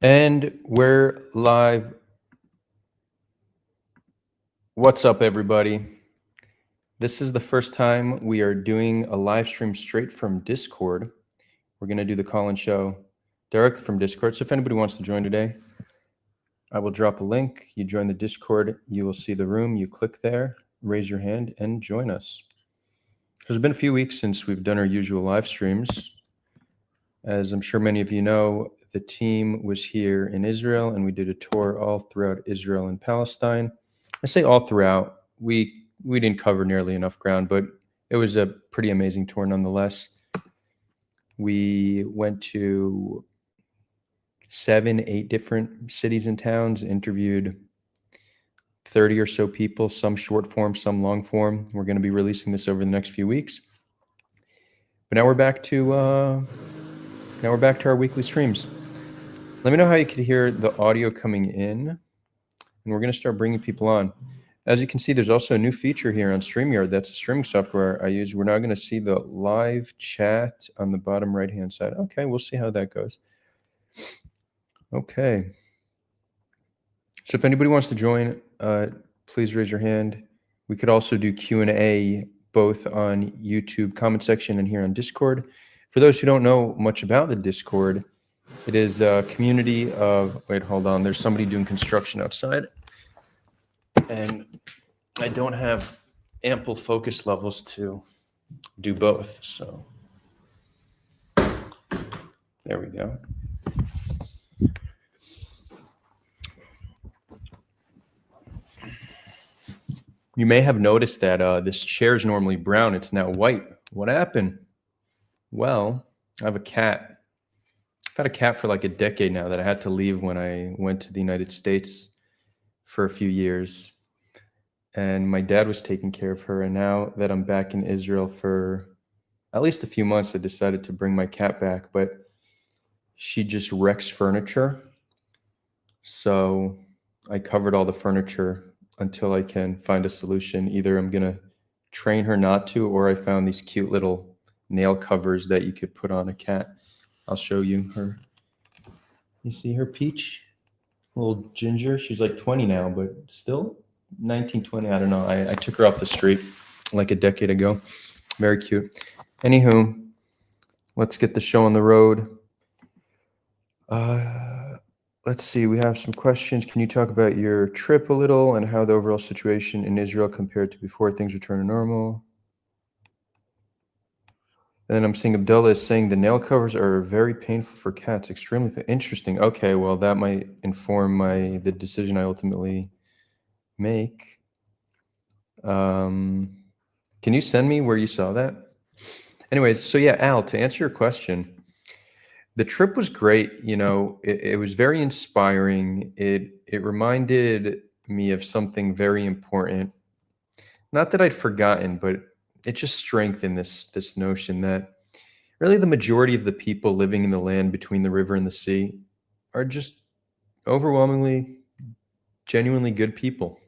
And we're live. What's up, everybody? This is the first time we are doing a live stream straight from Discord. We're going to do the call-in show directly from Discord. So if anybody wants to join today, I will drop a link. You join the Discord, you will see the room. You click there, raise your hand, and join us. There's been a few weeks since we've done our usual live streams. As I'm sure many of you know, the team was here in Israel, and we did a tour all throughout Israel and Palestine. I say all throughout. We didn't cover nearly enough ground, but it was a pretty amazing tour nonetheless. We went to 7, 8 different cities and towns, interviewed 30 or so people, some short form, some long form. We're going to be releasing this over the next few weeks. But now we're back to our weekly streams. Let me know how you could hear the audio coming in, and we're going to start bringing people on. As you can see, there's also a new feature here on StreamYard. That's a streaming software I use. We're now going to see the live chat on the bottom right-hand side. Okay, we'll see how that goes. Okay. So if anybody wants to join, please raise your hand. We could also do Q&A both on YouTube comment section and here on Discord. For those who don't know much about the Discord, it is a community of, wait, hold on. There's somebody doing construction outside. And I don't have ample focus levels to do both. So there we go. You may have noticed that this chair is normally brown. It's now white. What happened? Well, I have a cat. I've had a cat for like a decade now that I had to leave when I went to the United States for a few years. And my dad was taking care of her. And now that I'm back in Israel for at least a few months, I decided to bring my cat back. But she just wrecks furniture. So I covered all the furniture until I can find a solution. Either I'm going to train her not to, or I found these cute little nail covers that you could put on a cat. I'll show you her. You see her, Peach? Little ginger. She's like 20 now, but still 19, 20. I don't know. I took her off the street like a decade ago. Very cute. Anywho, let's get the show on the road. Let's see. We have some questions. Can you talk about your trip a little and how the overall situation in Israel compared to before things return to normal? And then I'm seeing Abdullah is saying the nail covers are very painful for cats. Extremely interesting. Okay, well, that might inform the decision I ultimately make. Can you send me where you saw that? Anyways, so yeah, Al, to answer your question, the trip was great. You know, it was very inspiring. It reminded me of something very important. Not that I'd forgotten, but it just strengthened this notion that really the majority of the people living in the land between the river and the sea are just overwhelmingly, genuinely good people.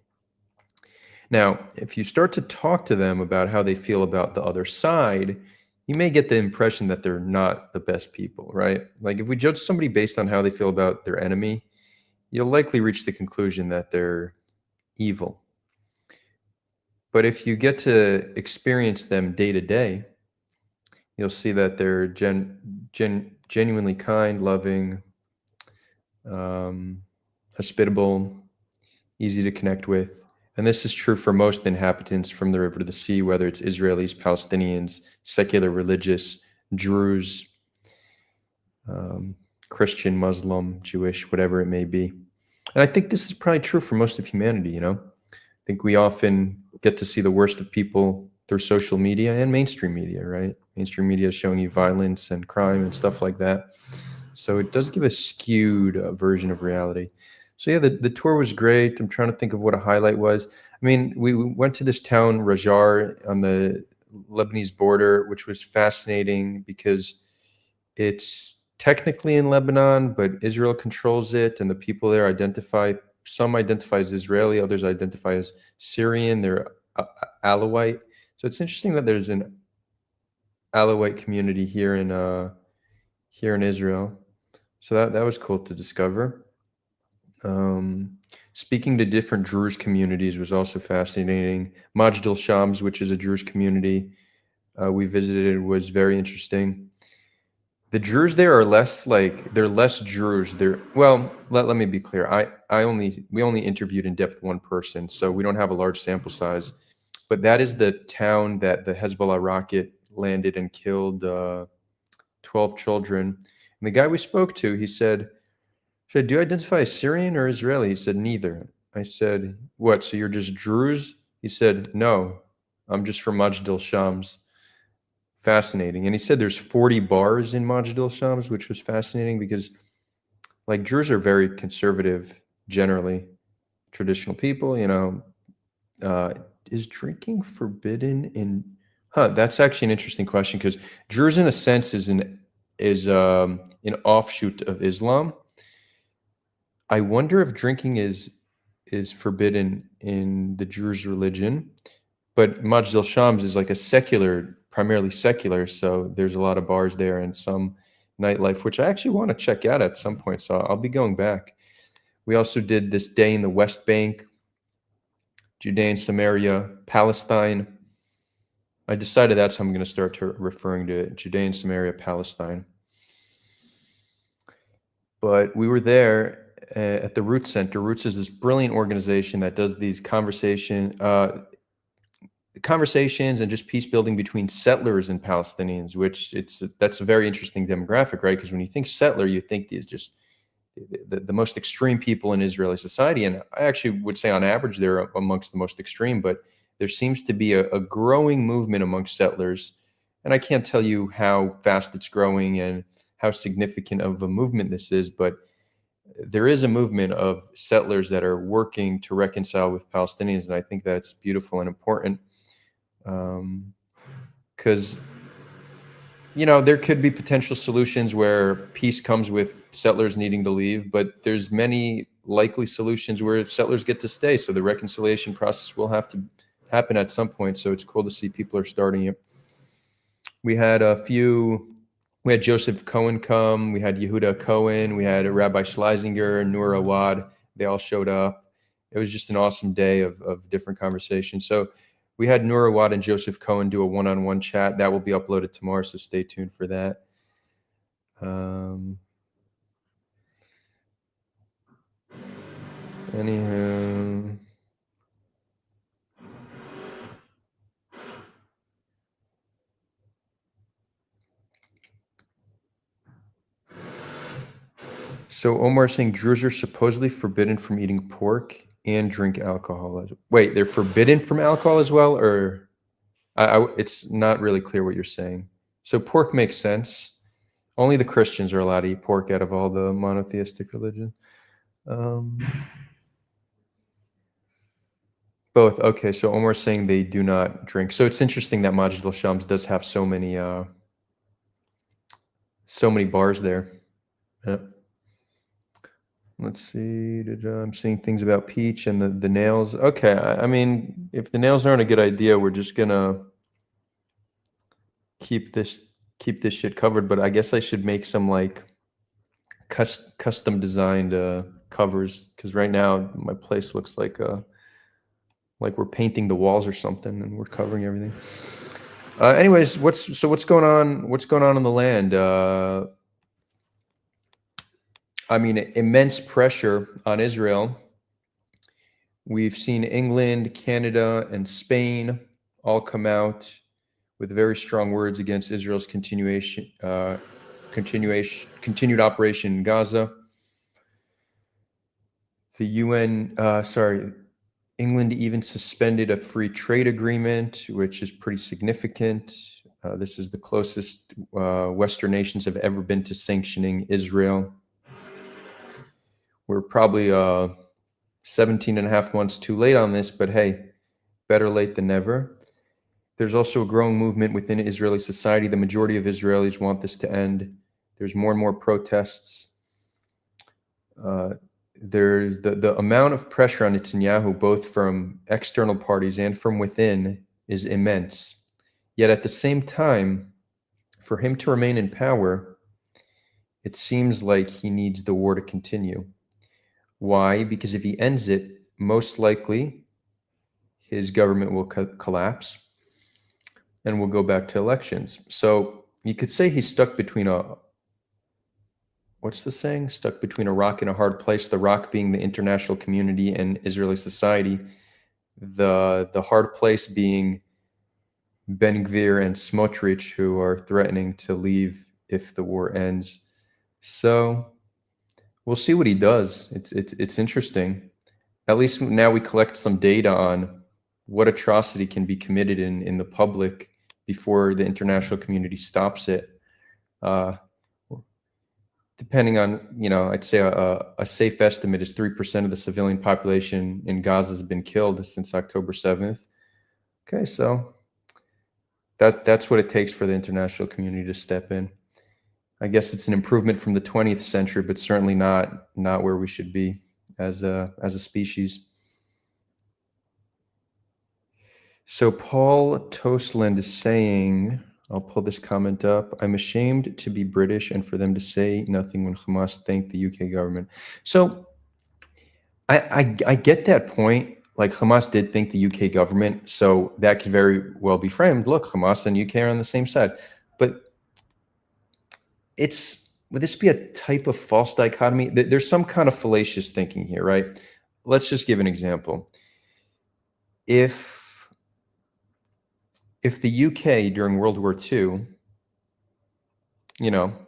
Now, if you start to talk to them about how they feel about the other side, you may get the impression that they're not the best people, right? Like if we judge somebody based on how they feel about their enemy, you'll likely reach the conclusion that they're evil. But if you get to experience them day to day, you'll see that they're genuinely kind, loving, hospitable, easy to connect with. And this is true for most inhabitants from the river to the sea, whether it's Israelis, Palestinians, secular religious, Druze, Christian, Muslim, Jewish, whatever it may be. And I think this is probably true for most of humanity, you know? I think we often get to see the worst of people through social media and mainstream media, right? Mainstream media is showing you violence and crime and stuff like that. So it does give a skewed version of reality. So yeah, the tour was great. I'm trying to think of what a highlight was. I mean, we went to this town, Rajar, on the Lebanese border, which was fascinating because it's technically in Lebanon, but Israel controls it, and the people there some identify as Israeli, others identify as Syrian. They're Alawite. So it's interesting that there's an Alawite community here in Israel. So that was cool to discover. Speaking to different Druze communities was also fascinating. Majdal Shams, which is a Druze community we visited, was very interesting. The Druze there are less like they're less Druze. They're well. Let me be clear. We only interviewed in depth one person, so we don't have a large sample size. But that is the town that the Hezbollah rocket landed and killed 12 children. And the guy we spoke to, he said, "Do you identify as Syrian or Israeli?" He said, "Neither." I said, "What? So you're just Druze?" He said, "No, I'm just from Majdal Shams." Fascinating. And he said there's 40 bars in Majdal Shams, which was fascinating because like Druze are very conservative, generally traditional people, is drinking forbidden in, that's actually an interesting question because Druze in a sense is an offshoot of Islam. I wonder if drinking is forbidden in the Druze religion, but Majdal Shams is like a secular, primarily secular, so there's a lot of bars there and some nightlife, which I actually want to check out at some point, so I'll be going back. We also did this day in the West Bank, Judea and Samaria, Palestine. I decided that's how I'm going to start referring to it, Judea and Samaria, Palestine. But we were there at the Roots Center. Roots is this brilliant organization that does these conversations and just peace building between settlers and Palestinians, which that's a very interesting demographic, right? Because when you think settler, you think these just the most extreme people in Israeli society. And I actually would say on average, they're amongst the most extreme, but there seems to be a growing movement amongst settlers. And I can't tell you how fast it's growing and how significant of a movement this is, but there is a movement of settlers that are working to reconcile with Palestinians. And I think that's beautiful and important. Because there could be potential solutions where peace comes with settlers needing to leave, but there's many likely solutions where settlers get to stay. So the reconciliation process will have to happen at some point. So it's cool to see people are starting it. We had Joseph Cohen come, we had Yehuda Cohen, we had Rabbi Schleisinger, Noor Awad. They all showed up. It was just an awesome day of different conversations. So we had Noor Awad and Joseph Cohen do a one-on-one chat. That will be uploaded tomorrow, so stay tuned for that. Anywho. So Omar saying Druze are supposedly forbidden from eating pork and drink alcohol. Wait, they're forbidden from alcohol as well, or it's not really clear what you're saying. So pork makes sense. Only the Christians are allowed to eat pork out of all the monotheistic religions. Both. Okay, so Omar's saying they do not drink. So it's interesting that Majdal Shams does have so many bars there. Yeah. Let's see. I'm seeing things about peach and the nails. Okay, I mean, if the nails aren't a good idea, we're just gonna keep this shit covered. But I guess I should make some like custom designed covers because right now my place looks like we're painting the walls or something and we're covering everything. Anyways, what's going on? What's going on the land? I mean, immense pressure on Israel. We've seen England, Canada, and Spain all come out with very strong words against Israel's continued operation in Gaza. England even suspended a free trade agreement, which is pretty significant. This is the closest Western nations have ever been to sanctioning Israel. We're probably 17 and a half months too late on this, but hey, better late than never. There's also a growing movement within Israeli society. The majority of Israelis want this to end. There's more and more protests. The amount of pressure on Netanyahu, both from external parties and from within, is immense. Yet at the same time, for him to remain in power, it seems like he needs the war to continue. Why? Because if he ends it, most likely his government will collapse and we'll go back to elections. So you could say he's stuck between what's the saying? Stuck between a rock and a hard place, the rock being the international community and Israeli society, the hard place being Ben Gvir and Smotrich, who are threatening to leave if the war ends. So we'll see what he does. It's interesting. At least now we collect some data on what atrocity can be committed in the public before the international community stops it. Depending on, I'd say a safe estimate is 3% of the civilian population in Gaza has been killed since October 7th. Okay, so that's what it takes for the international community to step in. I guess it's an improvement from the 20th century, but certainly not where we should be as a species. So Paul Tosland is saying, I'll pull this comment up, I'm ashamed to be British and for them to say nothing when Hamas thanked the UK government. So I get that point. Like, Hamas did thank the UK government, so that could very well be framed. Look, Hamas and UK are on the same side. But would this be a type of false dichotomy? There's some kind of fallacious thinking here, right? Let's just give an example. If the UK during World War II,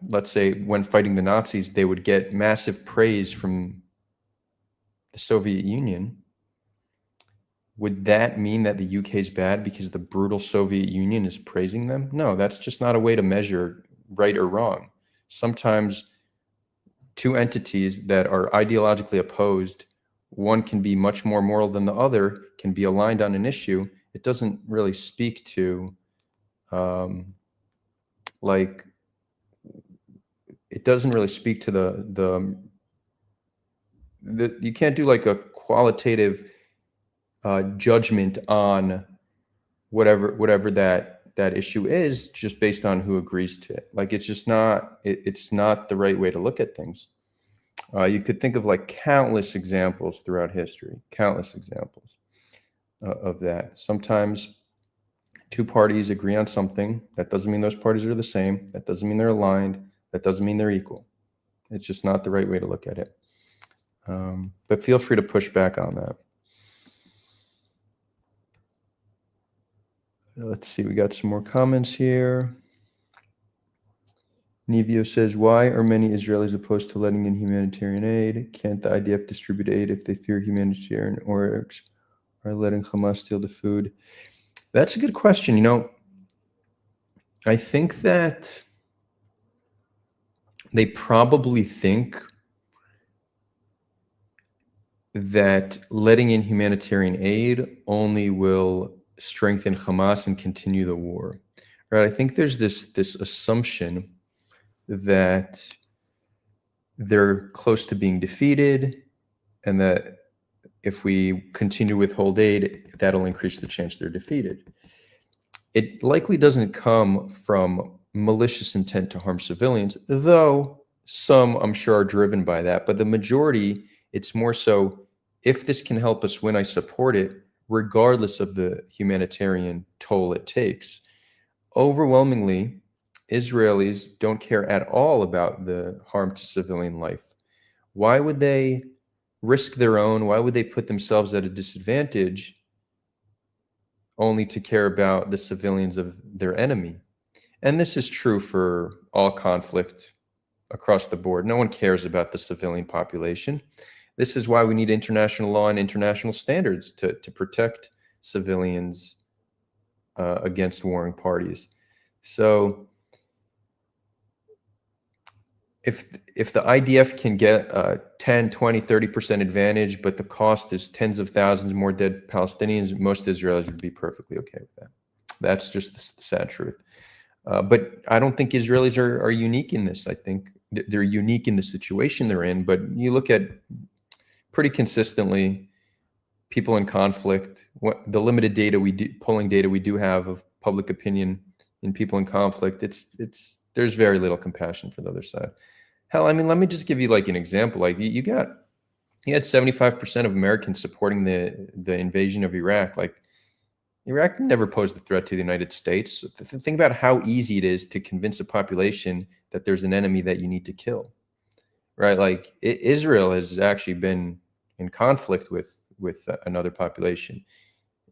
let's say when fighting the Nazis, they would get massive praise from the Soviet Union, would that mean that the UK is bad because the brutal Soviet Union is praising them? No, that's just not a way to measure right or wrong. Sometimes two entities that are ideologically opposed, one can be much more moral than the other, can be aligned on an issue. It doesn't really speak to, it doesn't really speak to the you can't do like a qualitative judgment on whatever that issue is just based on who agrees to it. Like, it's just not, it's not the right way to look at things. You could think of like countless examples throughout history, countless examples of that. Sometimes two parties agree on something. That doesn't mean those parties are the same. That doesn't mean they're aligned. That doesn't mean they're equal. It's just not the right way to look at it. But feel free to push back on that. Let's see, we got some more comments here. Nevio says, why are many Israelis opposed to letting in humanitarian aid? Can't the IDF distribute aid if they fear humanitarian orgs are letting Hamas steal the food? That's a good question. I think that they probably think that letting in humanitarian aid only will strengthen Hamas and continue the war, right? I think there's this assumption that they're close to being defeated, and that if we continue to withhold aid, that'll increase the chance they're defeated. It likely doesn't come from malicious intent to harm civilians, though some, I'm sure, are driven by that. But the majority, it's more so, if this can help us win, I support it, regardless of the humanitarian toll it takes. Overwhelmingly, Israelis don't care at all about the harm to civilian life. Why would they risk their own? Why would they put themselves at a disadvantage only to care about the civilians of their enemy? And this is true for all conflict across the board. No one cares about the civilian population. This is why we need international law and international standards to protect civilians against warring parties. So if the IDF can get a 10, 20, 30% advantage, but the cost is tens of thousands more dead Palestinians, most Israelis would be perfectly okay with that. That's just the sad truth. But I don't think Israelis are unique in this. I think they're unique in the situation they're in, but you look at pretty consistently people in conflict, the limited data polling data we do have of public opinion in people in conflict, there's very little compassion for the other side. Hell, I mean, let me just give you like an example. Like you had 75% of Americans supporting the invasion of Iraq. Like Iraq never posed a threat to the United States. Think about how easy it is to convince a population that there's an enemy that you need to kill, right? Like Israel has actually been in conflict with another population.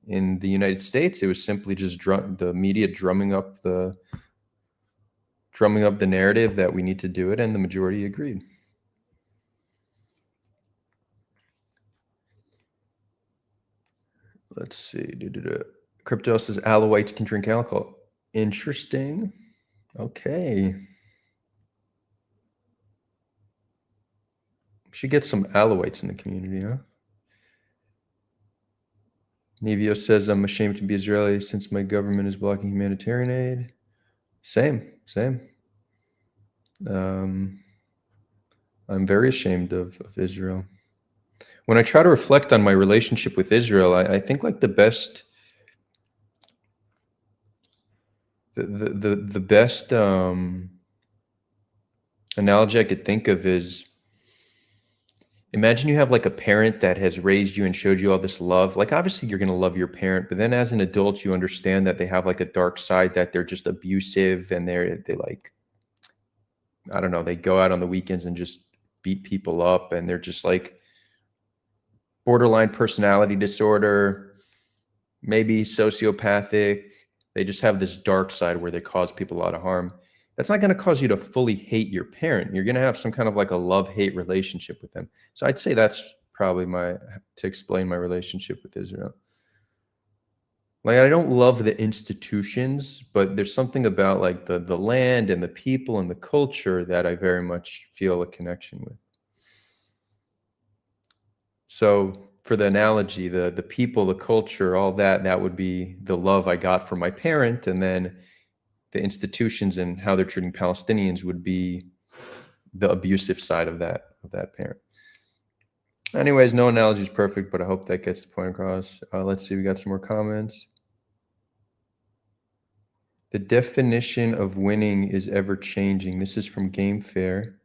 In the United States, it was simply just the media drumming up the narrative that we need to do it, and the majority agreed. Let's see. Crypto says Alawites can drink alcohol. Interesting. Okay. Should get some Alawites in the community, huh? Nevio says, I'm ashamed to be Israeli since my government is blocking humanitarian aid. Same. I'm very ashamed of Israel. When I try to reflect on my relationship with Israel, I think like the best analogy I could think of is, imagine you have like a parent that has raised you and showed you all this love. Like obviously you're going to love your parent, but then as an adult, you understand that they have like a dark side, that they're just abusive, and they like, I don't know, they go out on the weekends and just beat people up, and they're just like borderline personality disorder, maybe sociopathic. They just have this dark side where they cause people a lot of harm. That's not going to cause you to fully hate your parent. You're going to have some kind of like a love-hate relationship with them. So I'd say that's probably to explain my relationship with Israel. Like I don't love the institutions, but there's something about like the land and the people and the culture that I very much feel a connection with. So for the analogy, the people, the culture, all that would be the love I got from my parent, and then the institutions and how they're treating Palestinians would be the abusive side of that parent. Anyways, no analogy is perfect, but I hope that gets the point across. Let's see, we got some more comments. The definition of winning is ever changing. This is from Game Fair.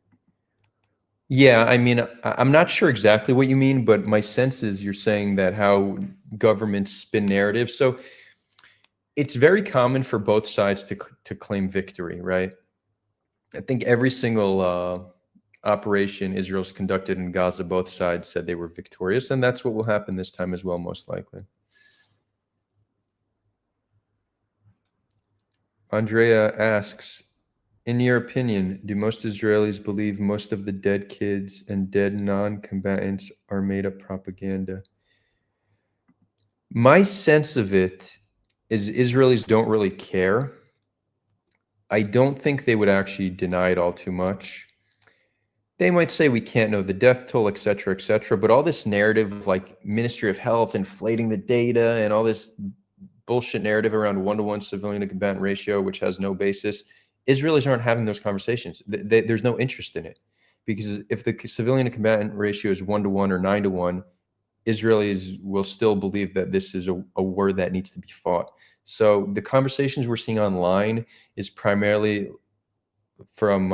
Yeah, I mean, I'm not sure exactly what you mean, but my sense is you're saying that how governments spin narratives. So it's very common for both sides to claim victory, right? I think every single operation Israel's conducted in Gaza, both sides said they were victorious, and that's what will happen this time as well, most likely. Andrea asks, in your opinion, do most Israelis believe most of the dead kids and dead non-combatants are made-up propaganda? My sense of it is Israelis don't really care. I don't think they would actually deny it all too much. They might say we can't know the death toll, et cetera, but all this narrative of like Ministry of Health inflating the data and all this bullshit narrative around 1-to-1 civilian to combatant ratio, which has no basis, Israelis aren't having those conversations. There's no interest in it, because if the civilian to combatant ratio is 1-to-1 or 9-to-1, Israelis will still believe that this is a war that needs to be fought. So the conversations we're seeing online is primarily from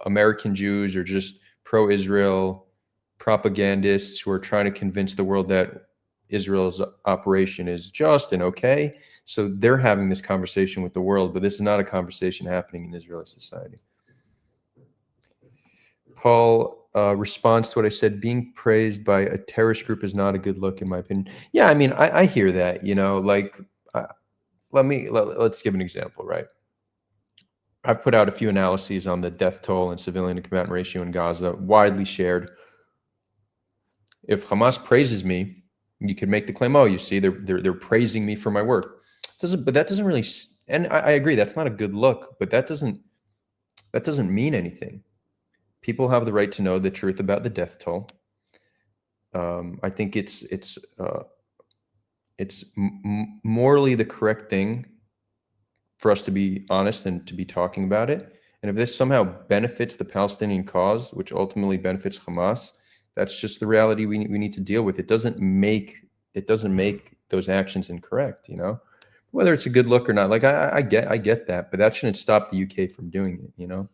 American Jews or just pro-Israel propagandists who are trying to convince the world that Israel's operation is just and okay. So they're having this conversation with the world, but this is not a conversation happening in Israeli society. Paul responds to what I said, being praised by a terrorist group is not a good look, in my opinion. Yeah, I mean, I hear that, you know, like, let's give an example, right? I've put out a few analyses on the death toll and civilian to combatant ratio in Gaza, widely shared. If Hamas praises me, you could make the claim, oh, you see, they're praising me for my work. But that doesn't really, and I agree, that's not a good look, but that doesn't mean anything. People have the right to know the truth about the death toll. I think it's morally the correct thing for us to be honest and to be talking about it. And if this somehow benefits the Palestinian cause, which ultimately benefits Hamas, that's just the reality we need to deal with. It doesn't make those actions incorrect, you know, whether it's a good look or not. Like I get that, but that shouldn't stop the UK from doing it, you know.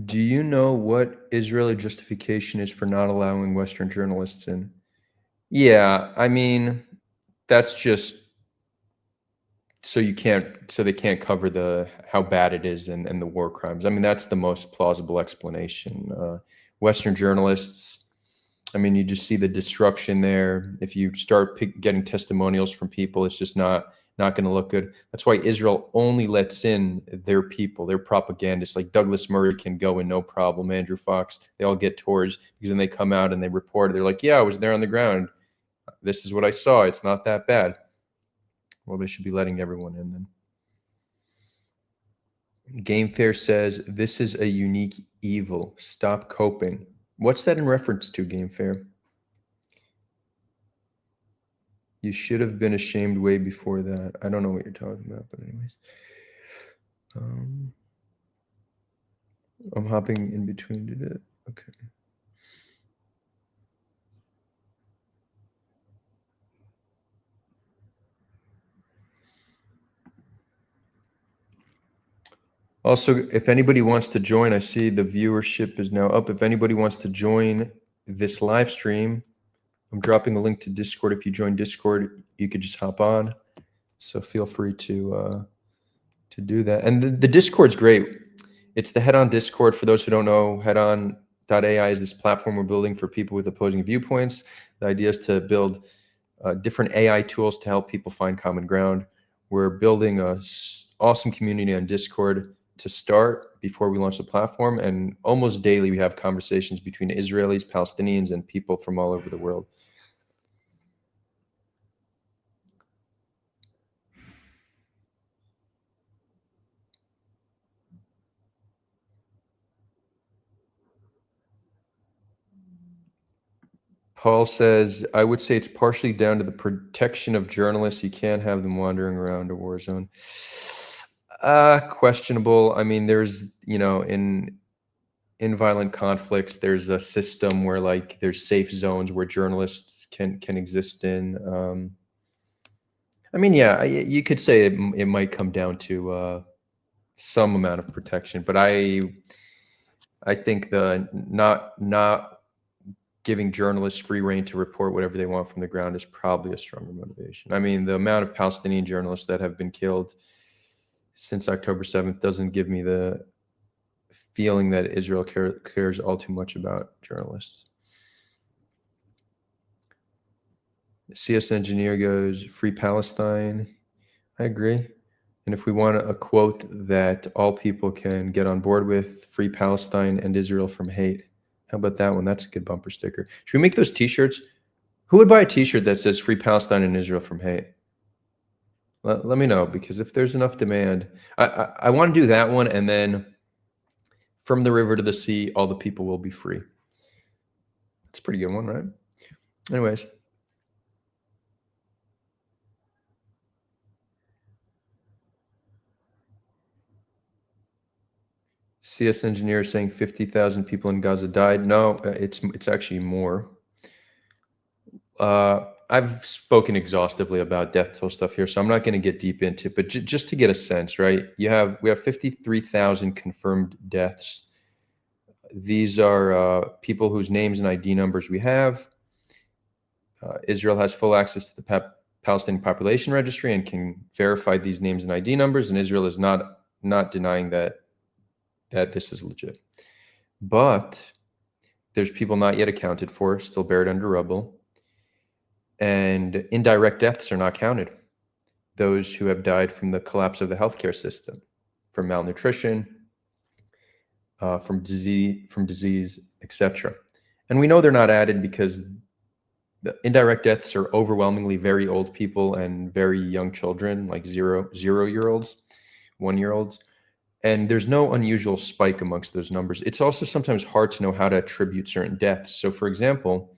Do you know what Israeli justification is for not allowing Western journalists in? Yeah, I mean, that's just so they can't cover how bad it is and the war crimes. I mean, that's the most plausible explanation. Western journalists, I mean, you just see the destruction there. If you start getting testimonials from people, it's just not going to look good. That's why Israel only lets in their people, their propagandists. Like Douglas Murray can go in no problem. Andrew Fox, they all get tours because then they come out and they report. They're like, yeah, I was there on the ground. This is what I saw. It's not that bad. Well, they should be letting everyone in then. Game Fair says, this is a unique evil. Stop coping. What's that in reference to, Game Fair? You should have been ashamed way before that. I don't know what you're talking about, but anyways. I'm hopping in between. Did it? Okay. Also, if anybody wants to join, I see the viewership is now up. If anybody wants to join this live stream, I'm dropping a link to Discord. If you join Discord, you could just hop on. So feel free to do that. And the Discord's great. It's the Head On Discord. For those who don't know, headon.ai is this platform we're building for people with opposing viewpoints. The idea is to build different AI tools to help people find common ground. We're building a awesome community on Discord to start before we launch the platform. And almost daily, we have conversations between Israelis, Palestinians, and people from all over the world. Paul says, I would say it's partially down to the protection of journalists. You can't have them wandering around a war zone. Questionable. I mean, there's, in violent conflicts, there's a system where like there's safe zones where journalists can exist in. I mean, yeah, you could say it might come down to some amount of protection, but I think the not giving journalists free rein to report whatever they want from the ground is probably a stronger motivation. I mean, the amount of Palestinian journalists that have been killed since October 7th doesn't give me the feeling that Israel cares all too much about journalists. CS Engineer goes, free Palestine. I agree. And if we want a quote that all people can get on board with, free Palestine and Israel from hate. How about that one? That's a good bumper sticker. Should we make those t-shirts? Who would buy a t-shirt that says free Palestine and Israel from hate? Let me know, because if there's enough demand, I want to do that one. And then from the river to the sea, all the people will be free. That's a pretty good one, right? Anyways. CS Engineer saying 50,000 people in Gaza died. No, it's actually more. I've spoken exhaustively about death toll stuff here, so I'm not going to get deep into it, but just to get a sense, right? We have 53,000 confirmed deaths. These are people whose names and ID numbers we have. Israel has full access to the Palestinian population registry and can verify these names and ID numbers, and Israel is not denying that this is legit. But there's people not yet accounted for, still buried under rubble. And indirect deaths are not counted. Those who have died from the collapse of the healthcare system, from malnutrition, from disease, etc. And we know they're not added because the indirect deaths are overwhelmingly very old people and very young children, like 0-year-olds, 1-year-olds. And there's no unusual spike amongst those numbers. It's also sometimes hard to know how to attribute certain deaths. So for example,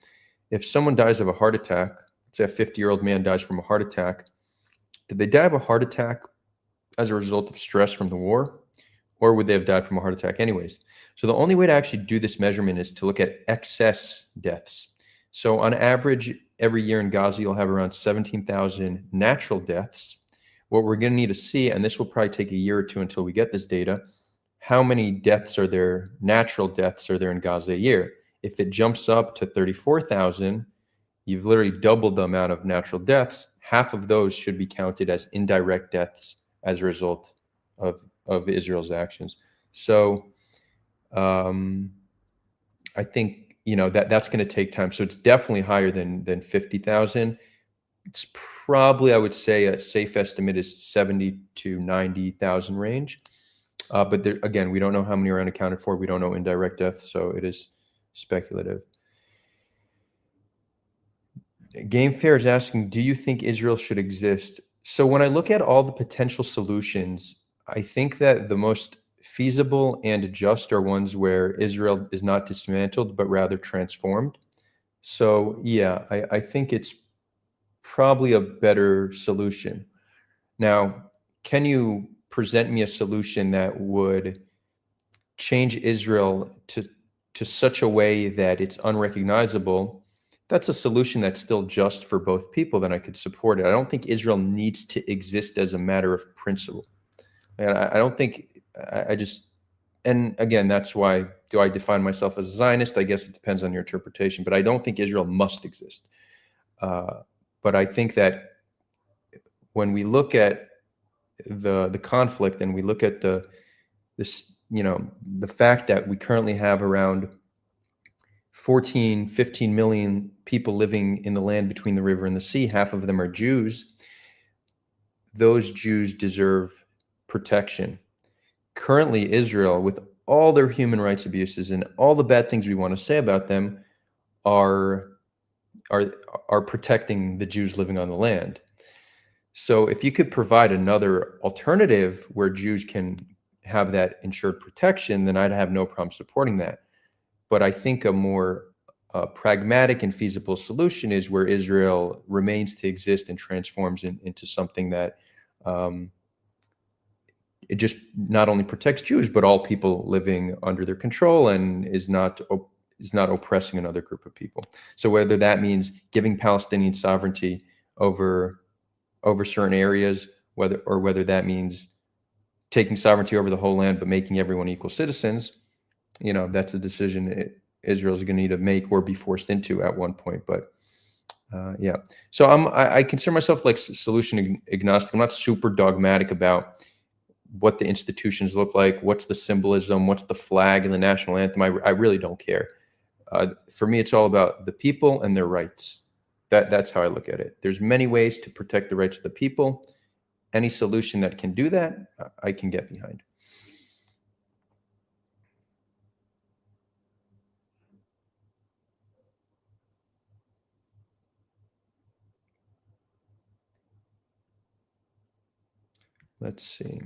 if someone dies of a heart attack, let's say a 50-year-old man dies from a heart attack, did they die of a heart attack as a result of stress from the war? Or would they have died from a heart attack anyways? So the only way to actually do this measurement is to look at excess deaths. So on average, every year in Gaza, you'll have around 17,000 natural deaths. What we're going to need to see, and this will probably take a year or two until we get this data, how many deaths are there, natural deaths are there in Gaza a year? If it jumps up to 34,000, you've literally doubled the amount of natural deaths. Half of those should be counted as indirect deaths as a result of Israel's actions. So I think that's going to take time. So it's definitely higher than 50,000. It's probably, I would say, a safe estimate is 70 to 90,000 range. But there, again, we don't know how many are unaccounted for. We don't know indirect deaths, so it is speculative. Game Fair is asking, do you think Israel should exist? So when I look at all the potential solutions, I think that the most feasible and just are ones where Israel is not dismantled, but rather transformed. So yeah, I think it's probably a better solution. Now, can you present me a solution that would change Israel to such a way that it's unrecognizable? That's a solution that's still just for both people, then I could support it. I don't think Israel needs to exist as a matter of principle. And I don't think, I just, and again, that's why, do I define myself as a Zionist? I guess it depends on your interpretation, but I don't think Israel must exist. But I think that when we look at the conflict and we look at the fact that we currently have around 14, 15 million people living in the land between the river and the sea, half of them are Jews. Those Jews deserve protection. Currently, Israel, with all their human rights abuses and all the bad things we want to say about them, are protecting the Jews living on the land. So if you could provide another alternative where Jews can have that ensured protection, then I'd have no problem supporting that. But I think a more pragmatic and feasible solution is where Israel remains to exist and transforms into something that it just not only protects Jews, but all people living under their control and is not oppressing another group of people. So whether that means giving Palestinian sovereignty over certain areas, whether that means taking sovereignty over the whole land but making everyone equal citizens, that's a decision Israel is going to need to make or be forced into at one point. But yeah, so I consider myself like solution agnostic. I'm not super dogmatic about what the institutions look like, what's the symbolism, what's the flag and the national anthem. I really don't care. For me, it's all about the people and their rights. That's how I look at it. There's many ways to protect the rights of the people. Any solution that can do that, I can get behind. Let's see.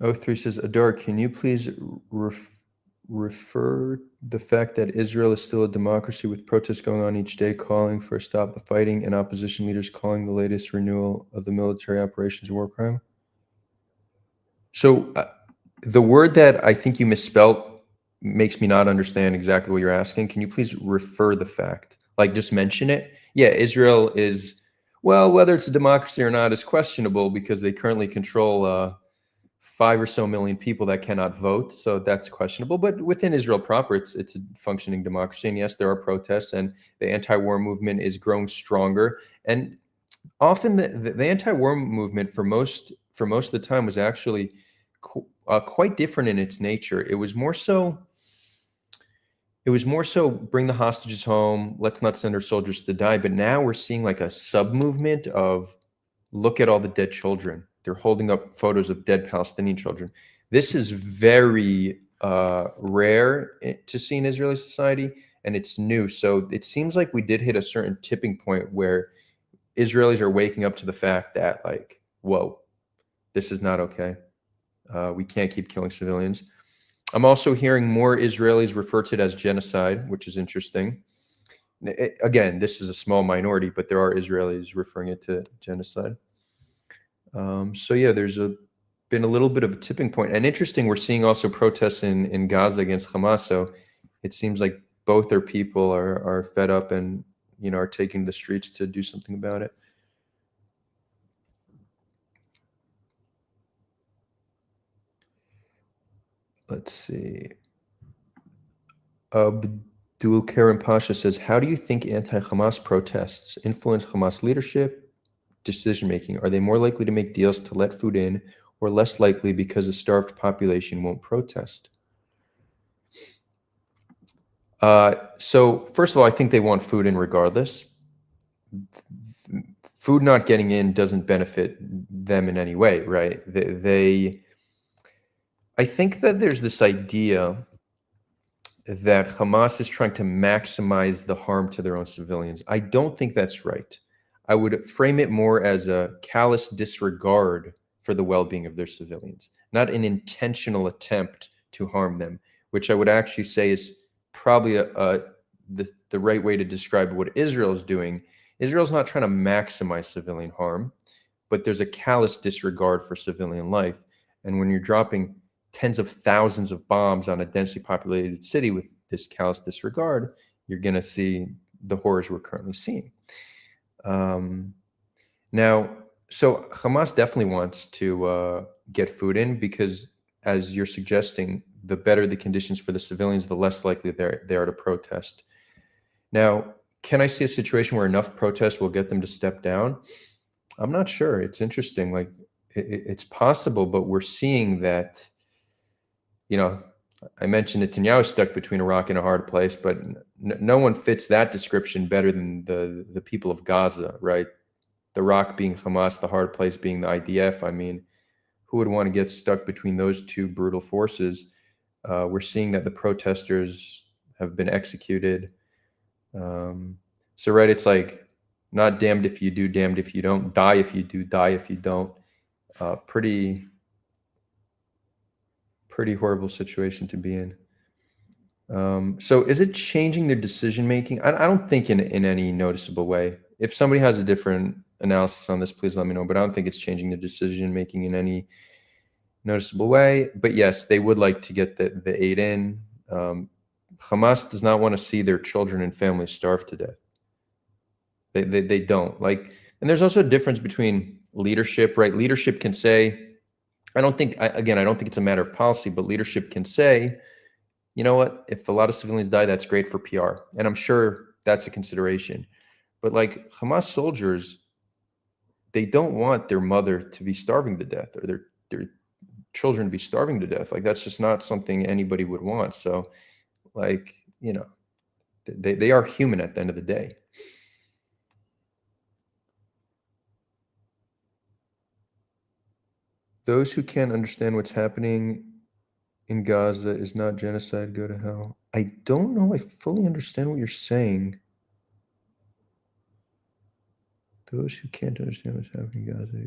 O3 says, Adar, can you please refer the fact that Israel is still a democracy with protests going on each day calling for stop the fighting and opposition leaders calling the latest renewal of the military operations a war crime? So the word that I think you misspelled makes me not understand exactly what you're asking. Can you please refer the fact? Like just mention it? Yeah, Israel is, well, whether it's a democracy or not is questionable because they currently control 5 or so million people that cannot vote. So that's questionable. But within Israel proper, it's a functioning democracy. And yes, there are protests and the anti-war movement is growing stronger. And often the anti-war movement for most of the time was actually quite different in its nature. It was more so bring the hostages home, let's not send our soldiers to die. But now we're seeing like a sub-movement of look at all the dead children. They're holding up photos of dead Palestinian children. This is very rare to see in Israeli society, and it's new. So it seems like we did hit a certain tipping point where Israelis are waking up to the fact that, like, whoa, this is not okay. We can't keep killing civilians. I'm also hearing more Israelis refer to it as genocide, which is interesting. Again, this is a small minority, but there are Israelis referring it to genocide. So yeah, there's been a little bit of a tipping point. And interesting, we're seeing also protests in Gaza against Hamas. So it seems like both their people are fed up and are taking the streets to do something about it. let's see. Abdul Karim Pasha says, how do you think anti-Hamas protests influence Hamas leadership decision-making? Are they more likely to make deals to let food in, or less likely because a starved population won't protest? So first of all, I think they want food in regardless. Food not getting in doesn't benefit them in any way, right? I think that there's this idea that Hamas is trying to maximize the harm to their own civilians. I don't think that's right. I would frame it more as a callous disregard for the well-being of their civilians, not an intentional attempt to harm them, which I would actually say is probably the right way to describe what Israel is doing. Israel's not trying to maximize civilian harm, but there's a callous disregard for civilian life. And when you're dropping tens of thousands of bombs on a densely populated city with this callous disregard, you're going to see the horrors we're currently seeing. Now, so Hamas definitely wants to get food in because, as you're suggesting, the better the conditions for the civilians, the less likely they are to protest. Now, can I see a situation where enough protests will get them to step down? I'm not sure. It's interesting. Like, it's possible, but we're seeing that, I mentioned Netanyahu stuck between a rock and a hard place, but no one fits that description better than the people of Gaza, right? The rock being Hamas, the hard place being the IDF. I mean, who would want to get stuck between those two brutal forces? We're seeing that the protesters have been executed. So, right, it's like not damned if you do, damned if you don't, die if you do, die if you don't. Pretty horrible situation to be in. So is it changing their decision making? I don't think in any noticeable way. If somebody has a different analysis on this, please let me know. But I don't think it's changing their decision making in any noticeable way. But yes, they would like to get the aid in. Hamas does not want to see their children and families starve to death. They don't like. And there's also a difference between leadership, right? Leadership can say, I don't think it's a matter of policy, but leadership can say, you know what, if a lot of civilians die, that's great for PR. And I'm sure that's a consideration. But like Hamas soldiers, they don't want their mother to be starving to death or their children to be starving to death. Like, that's just not something anybody would want. So, like, they are human at the end of the day. Those who can't understand what's happening in Gaza is not genocide, go to hell. I don't know. I fully understand what you're saying. Those who can't understand what's happening in Gaza.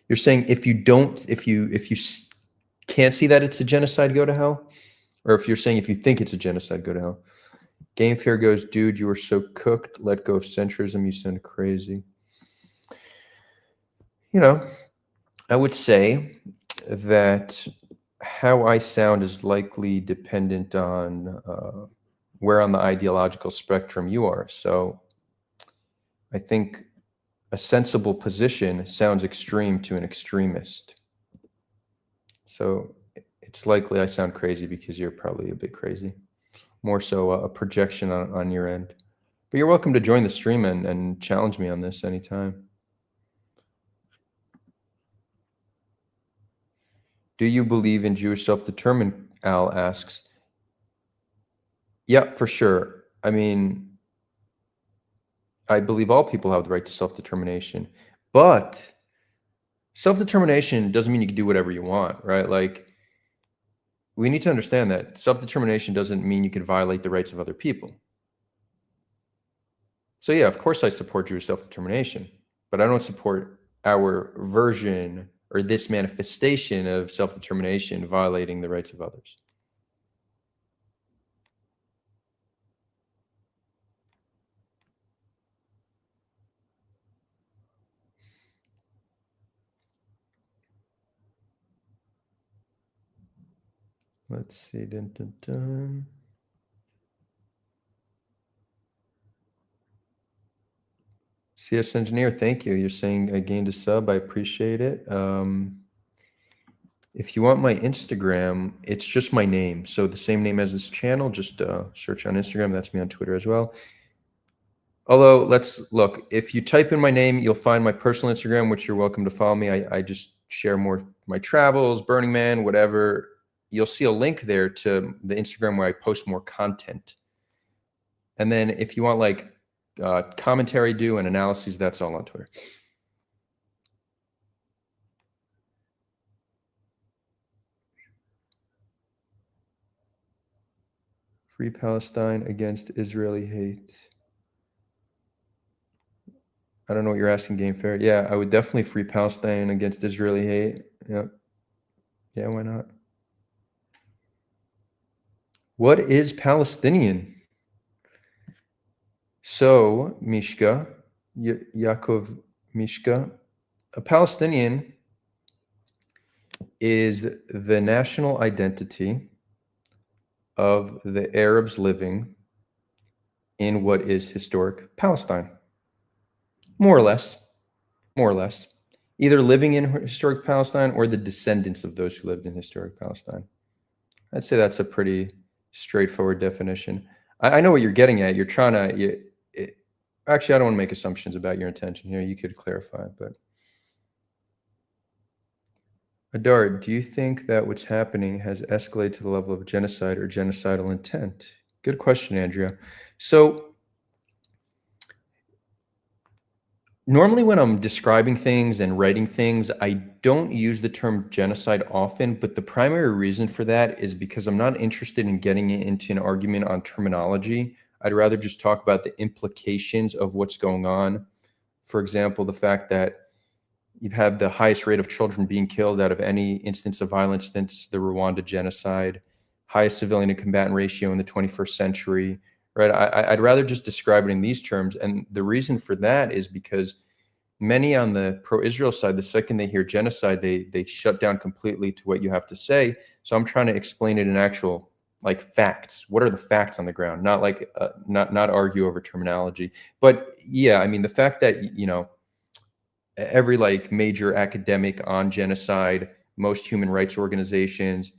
You're saying if you can't see that it's a genocide, go to hell? Or if you're saying if you think it's a genocide, go to hell? Game Fair goes, dude, you were so cooked. Let go of centrism. You sound crazy. I would say that how I sound is likely dependent on where on the ideological spectrum you are. So I think a sensible position sounds extreme to an extremist. So it's likely I sound crazy because you're probably a bit crazy. More so a projection on your end. But you're welcome to join the stream and challenge me on this anytime. Do you believe in Jewish self-determined? Al asks. Yeah, for sure. I mean, I believe all people have the right to self-determination, but self-determination doesn't mean you can do whatever you want, right? Like, we need to understand that self-determination doesn't mean you can violate the rights of other people. So yeah, of course I support Jewish self-determination, but I don't support our version or this manifestation of self-determination violating the rights of others. Let's see. Dun, dun, dun. CS Engineer, thank you. You're saying I gained a sub. I appreciate it. If you want my Instagram, it's just my name. So the same name as this channel, just search on Instagram. That's me on Twitter as well. Although, let's look, if you type in my name, you'll find my personal Instagram, which you're welcome to follow me. I just share more my travels, Burning Man, whatever. You'll see a link there to the Instagram where I post more content. And then if you want like commentary due and analyses, that's all on Twitter. Free Palestine against Israeli hate. I don't know what you're asking, Game Fair. Yeah, I would definitely free Palestine against Israeli hate. Yep. Yeah, why not? What is Palestinian? So, Mishka, Yaakov Mishka, a Palestinian is the national identity of the Arabs living in what is historic Palestine. More or less. Either living in historic Palestine or the descendants of those who lived in historic Palestine. I'd say that's a pretty straightforward definition. I know what you're getting at. You're trying to, actually, I don't want to make assumptions about your intention here. You could clarify, but. Adar, do you think that what's happening has escalated to the level of genocide or genocidal intent? Good question, Andrea. So normally when I'm describing things and writing things, I don't use the term genocide often, but the primary reason for that is because I'm not interested in getting into an argument on terminology. I'd rather just talk about the implications of what's going on. For example, the fact that you've had the highest rate of children being killed out of any instance of violence since the Rwanda genocide, highest civilian to combatant ratio in the 21st century, right? I'd rather just describe it in these terms. And the reason for that is because many on the pro-Israel side, the second they hear genocide, they shut down completely to what you have to say. So I'm trying to explain it in actual like facts. What are the facts on the ground? Not like not argue over terminology. But yeah, I mean, the fact that, you know, every like major academic on genocide, most human rights organizations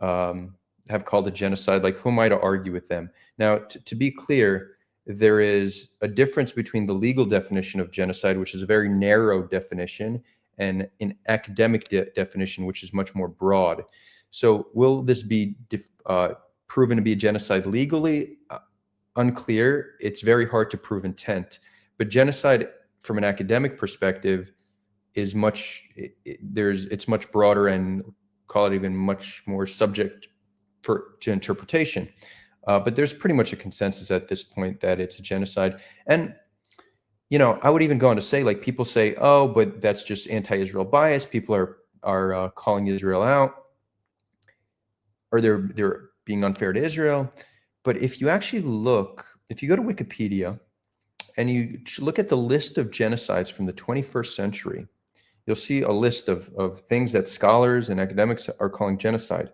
have called it genocide. Like, who am I to argue with them? Now, to be clear, there is a difference between the legal definition of genocide, which is a very narrow definition, and an academic definition, which is much more broad. So will this be proven to be a genocide legally? Unclear. It's very hard to prove intent. But genocide from an academic perspective is it's much broader and call it even much more subject to interpretation. But there's pretty much a consensus at this point that it's a genocide. And, you know, I would even go on to say, like, people say, oh, but that's just anti-Israel bias. People are calling Israel out, or they're being unfair to Israel. But if you actually if you go to Wikipedia and you look at the list of genocides from the 21st century, you'll see a list of things that scholars and academics are calling genocide.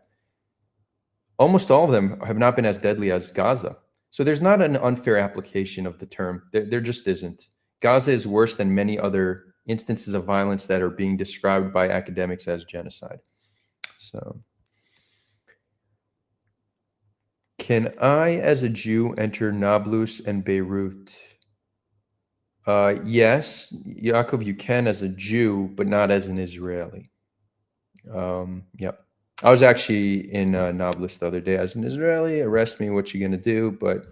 Almost all of them have not been as deadly as Gaza. So there's not an unfair application of the term. There just isn't. Gaza is worse than many other instances of violence that are being described by academics as genocide. So, can I, as a Jew, enter Nablus and Beirut? Yes, Yaakov, you can as a Jew, but not as an Israeli. Yep. I was actually in Nablus the other day as an Israeli. Arrest me, what you gonna do? But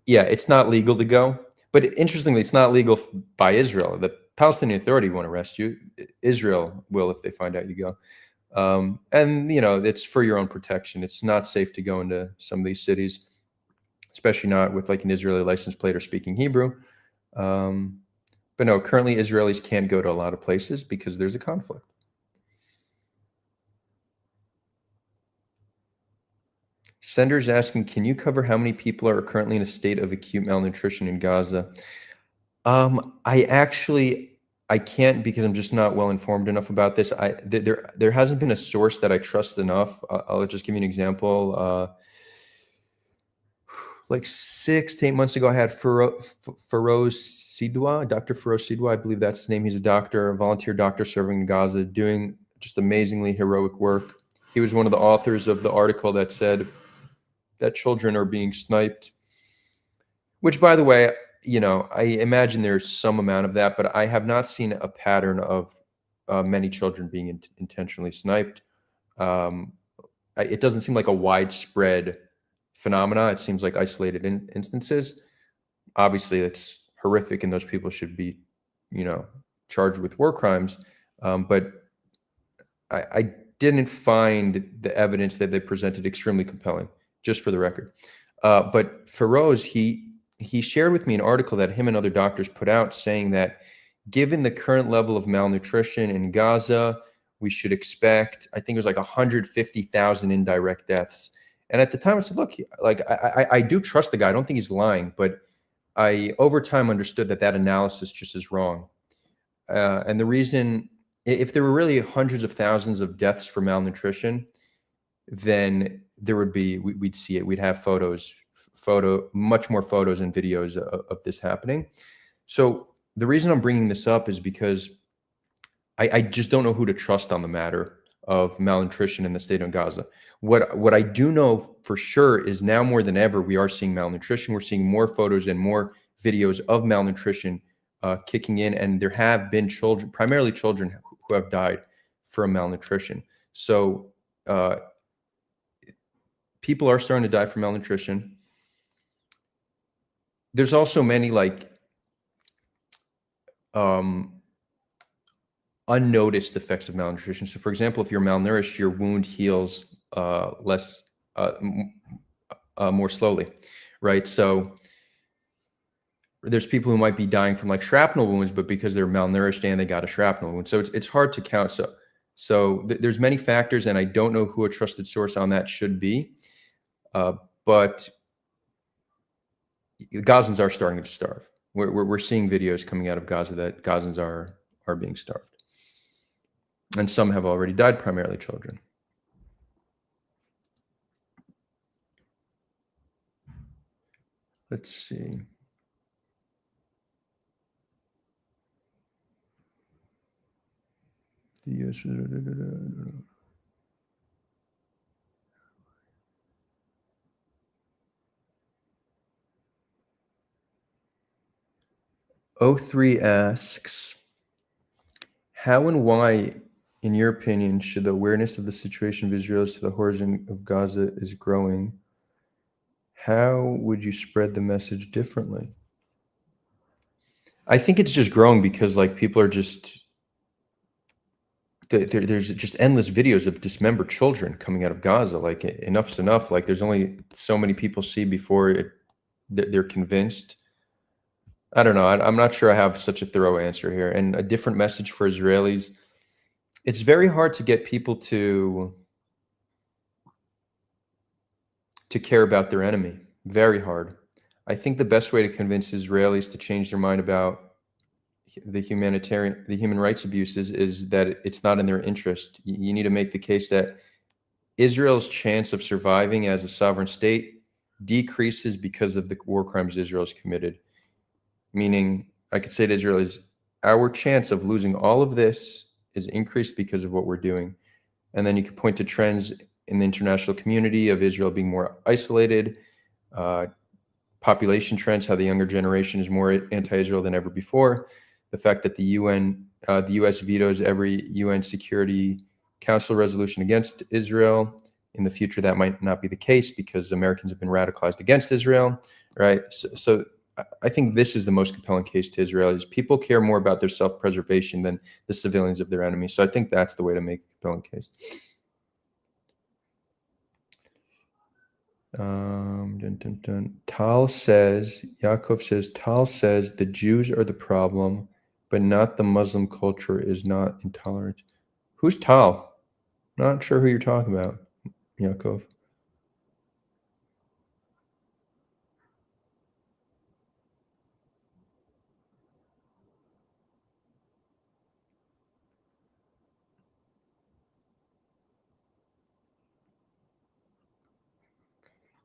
yeah, it's not legal to go. But interestingly, it's not legal by Israel. The Palestinian Authority won't arrest you. Israel will if they find out you go. And, you know, it's for your own protection. It's not safe to go into some of these cities, especially not with like an Israeli license plate or speaking Hebrew. But no, currently Israelis can't go to a lot of places because there's a conflict. Sender's asking, can you cover how many people are currently in a state of acute malnutrition in Gaza? I can't because I'm just not well informed enough about this. There hasn't been a source that I trust enough. I'll just give you an example. Like 6 to 8 months ago, I had Feroz Sidwa, Dr. Feroz Sidwa, I believe that's his name. He's a doctor, a volunteer doctor serving in Gaza, doing just amazingly heroic work. He was one of the authors of the article that said that children are being sniped, which, by the way, I imagine there's some amount of that, but I have not seen a pattern of many children being intentionally sniped. It doesn't seem like a widespread phenomena. It seems like isolated instances. Obviously, it's horrific, and those people should be, charged with war crimes. But I didn't find the evidence that they presented extremely compelling, just for the record. But Feroz, he shared with me an article that him and other doctors put out saying that given the current level of malnutrition in Gaza, we should expect, I think it was like 150,000 indirect deaths. And at the time I said, look, like I do trust the guy. I don't think he's lying, but I over time understood that analysis just is wrong. And the reason, if there were really hundreds of thousands of deaths for malnutrition, then there would be, we'd see it. We'd have much more photos and videos of this happening. So the reason I'm bringing this up is because I just don't know who to trust on the matter of malnutrition in the state of Gaza. What I do know for sure is now more than ever, we are seeing malnutrition. We're seeing more photos and more videos of malnutrition kicking in. And there have been children, primarily children, who have died from malnutrition. So people are starting to die from malnutrition. There's also many unnoticed effects of malnutrition. So, for example, if you're malnourished, your wound heals more slowly, right? So there's people who might be dying from like shrapnel wounds, but because they're malnourished and they got a shrapnel wound. So it's hard to count. So there's many factors, and I don't know who a trusted source on that should be. But Gazans are starting to starve. We're seeing videos coming out of Gaza that Gazans are being starved. And some have already died, primarily children. Let's see. The US. O3 asks, how and why, in your opinion, should the awareness of the situation of Israel to the horrors of Gaza is growing? How would you spread the message differently? I think it's just growing because people are just, there's just endless videos of dismembered children coming out of Gaza. Like, enough's enough. Like, there's only so many people see before they're convinced. I don't know. I'm not sure I have such a thorough answer here. And a different message for Israelis. It's very hard to get people to care about their enemy. Very hard. I think the best way to convince Israelis to change their mind about the human rights abuses is that it's not in their interest. You need to make the case that Israel's chance of surviving as a sovereign state decreases because of the war crimes Israel has committed. Meaning, I could say to Israelis, our chance of losing all of this is increased because of what we're doing. And then you could point to trends in the international community of Israel being more isolated, population trends, how the younger generation is more anti-Israel than ever before, the fact that the U.S. vetoes every UN Security Council resolution against Israel. In the future, that might not be the case because Americans have been radicalized against Israel, right? So I think this is the most compelling case to Israelis. People care more about their self-preservation than the civilians of their enemies. So I think that's the way to make a compelling case. Yaakov says the Jews are the problem, but not the Muslim culture is not intolerant. Who's Tal? Not sure who you're talking about, Yaakov.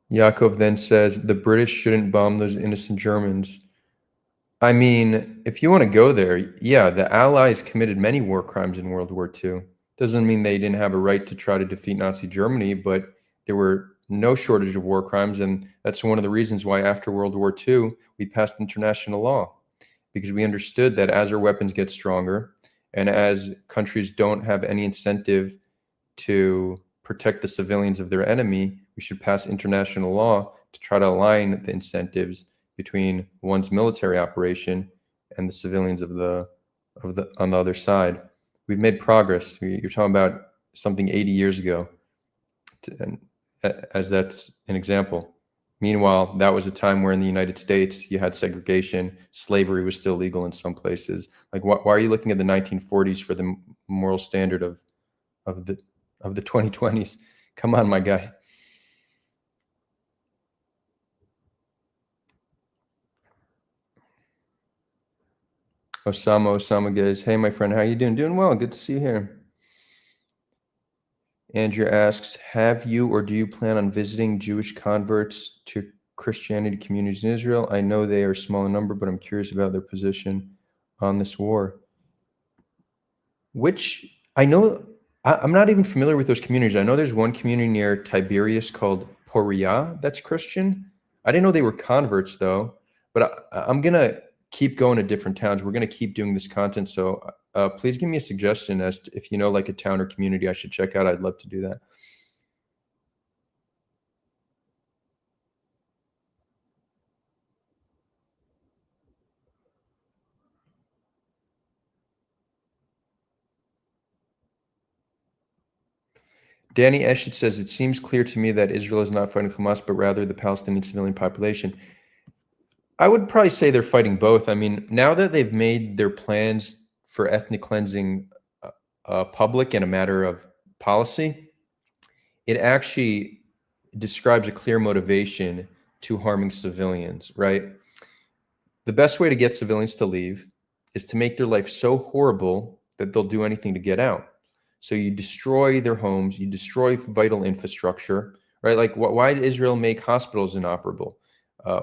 Yaakov then says the British shouldn't bomb those innocent Germans. I mean, if you want to go there, yeah, the Allies committed many war crimes in World War II. Doesn't mean they didn't have a right to try to defeat Nazi Germany, but there were no shortage of war crimes. And that's one of the reasons why after World War II, we passed international law, because we understood that as our weapons get stronger and as countries don't have any incentive to protect the civilians of their enemy, we should pass international law to try to align the incentives between one's military operation and the civilians of the on the other side. We've made progress. You're talking about something 80 years ago, and as that's an example. Meanwhile, that was a time where in the United States you had segregation, slavery was still legal in some places. Like, why are you looking at the 1940s for the moral standard of the 2020s? Come on, my guy. Osama goes, hey, my friend, how you doing? Doing well. Good to see you here. Andrew asks, have you or do you plan on visiting Jewish converts to Christianity communities in Israel? I know they are small in number, but I'm curious about their position on this war. Which I know, I'm not even familiar with those communities. I know there's one community near Tiberias called Poria that's Christian. I didn't know they were converts though, but I'm going to keep going to different towns. We're going to keep doing this content. So please give me a suggestion as to if you know like a town or community I should check out. I'd love to do that. Danny Eshet says, it seems clear to me that Israel is not fighting Hamas, but rather the Palestinian civilian population. I would probably say they're fighting both. I mean, now that they've made their plans for ethnic cleansing public and a matter of policy, it actually describes a clear motivation to harming civilians, right? The best way to get civilians to leave is to make their life so horrible that they'll do anything to get out. So you destroy their homes, you destroy vital infrastructure, right? Like, why did Israel make hospitals inoperable?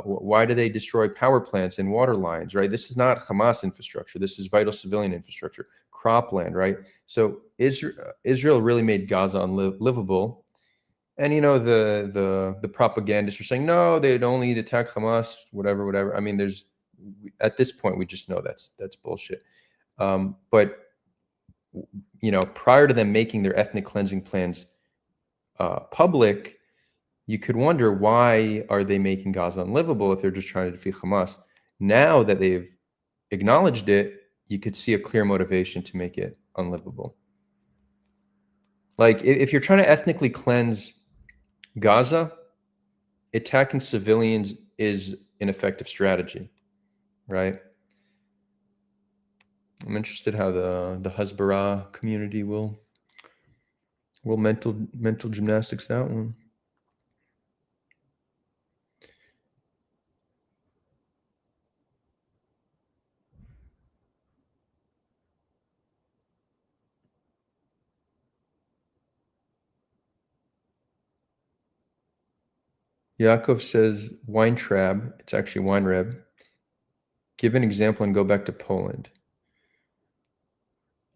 Why do they destroy power plants and water lines, right? This is not Hamas infrastructure. This is vital civilian infrastructure, cropland, right? So Israel really made Gaza unlivable. And the propagandists are saying, no, they'd only attack Hamas, whatever. I mean, at this point, we just know that's bullshit. But prior to them making their ethnic cleansing plans public, you could wonder, why are they making Gaza unlivable if they're just trying to defeat Hamas? Now that they've acknowledged it, you could see a clear motivation to make it unlivable. Like, if you're trying to ethnically cleanse Gaza, attacking civilians is an effective strategy, right? I'm interested how the Hezbollah community will mental gymnastics that one. Yaakov says, Weintraub, it's actually Weinreb. Give an example and go back to Poland.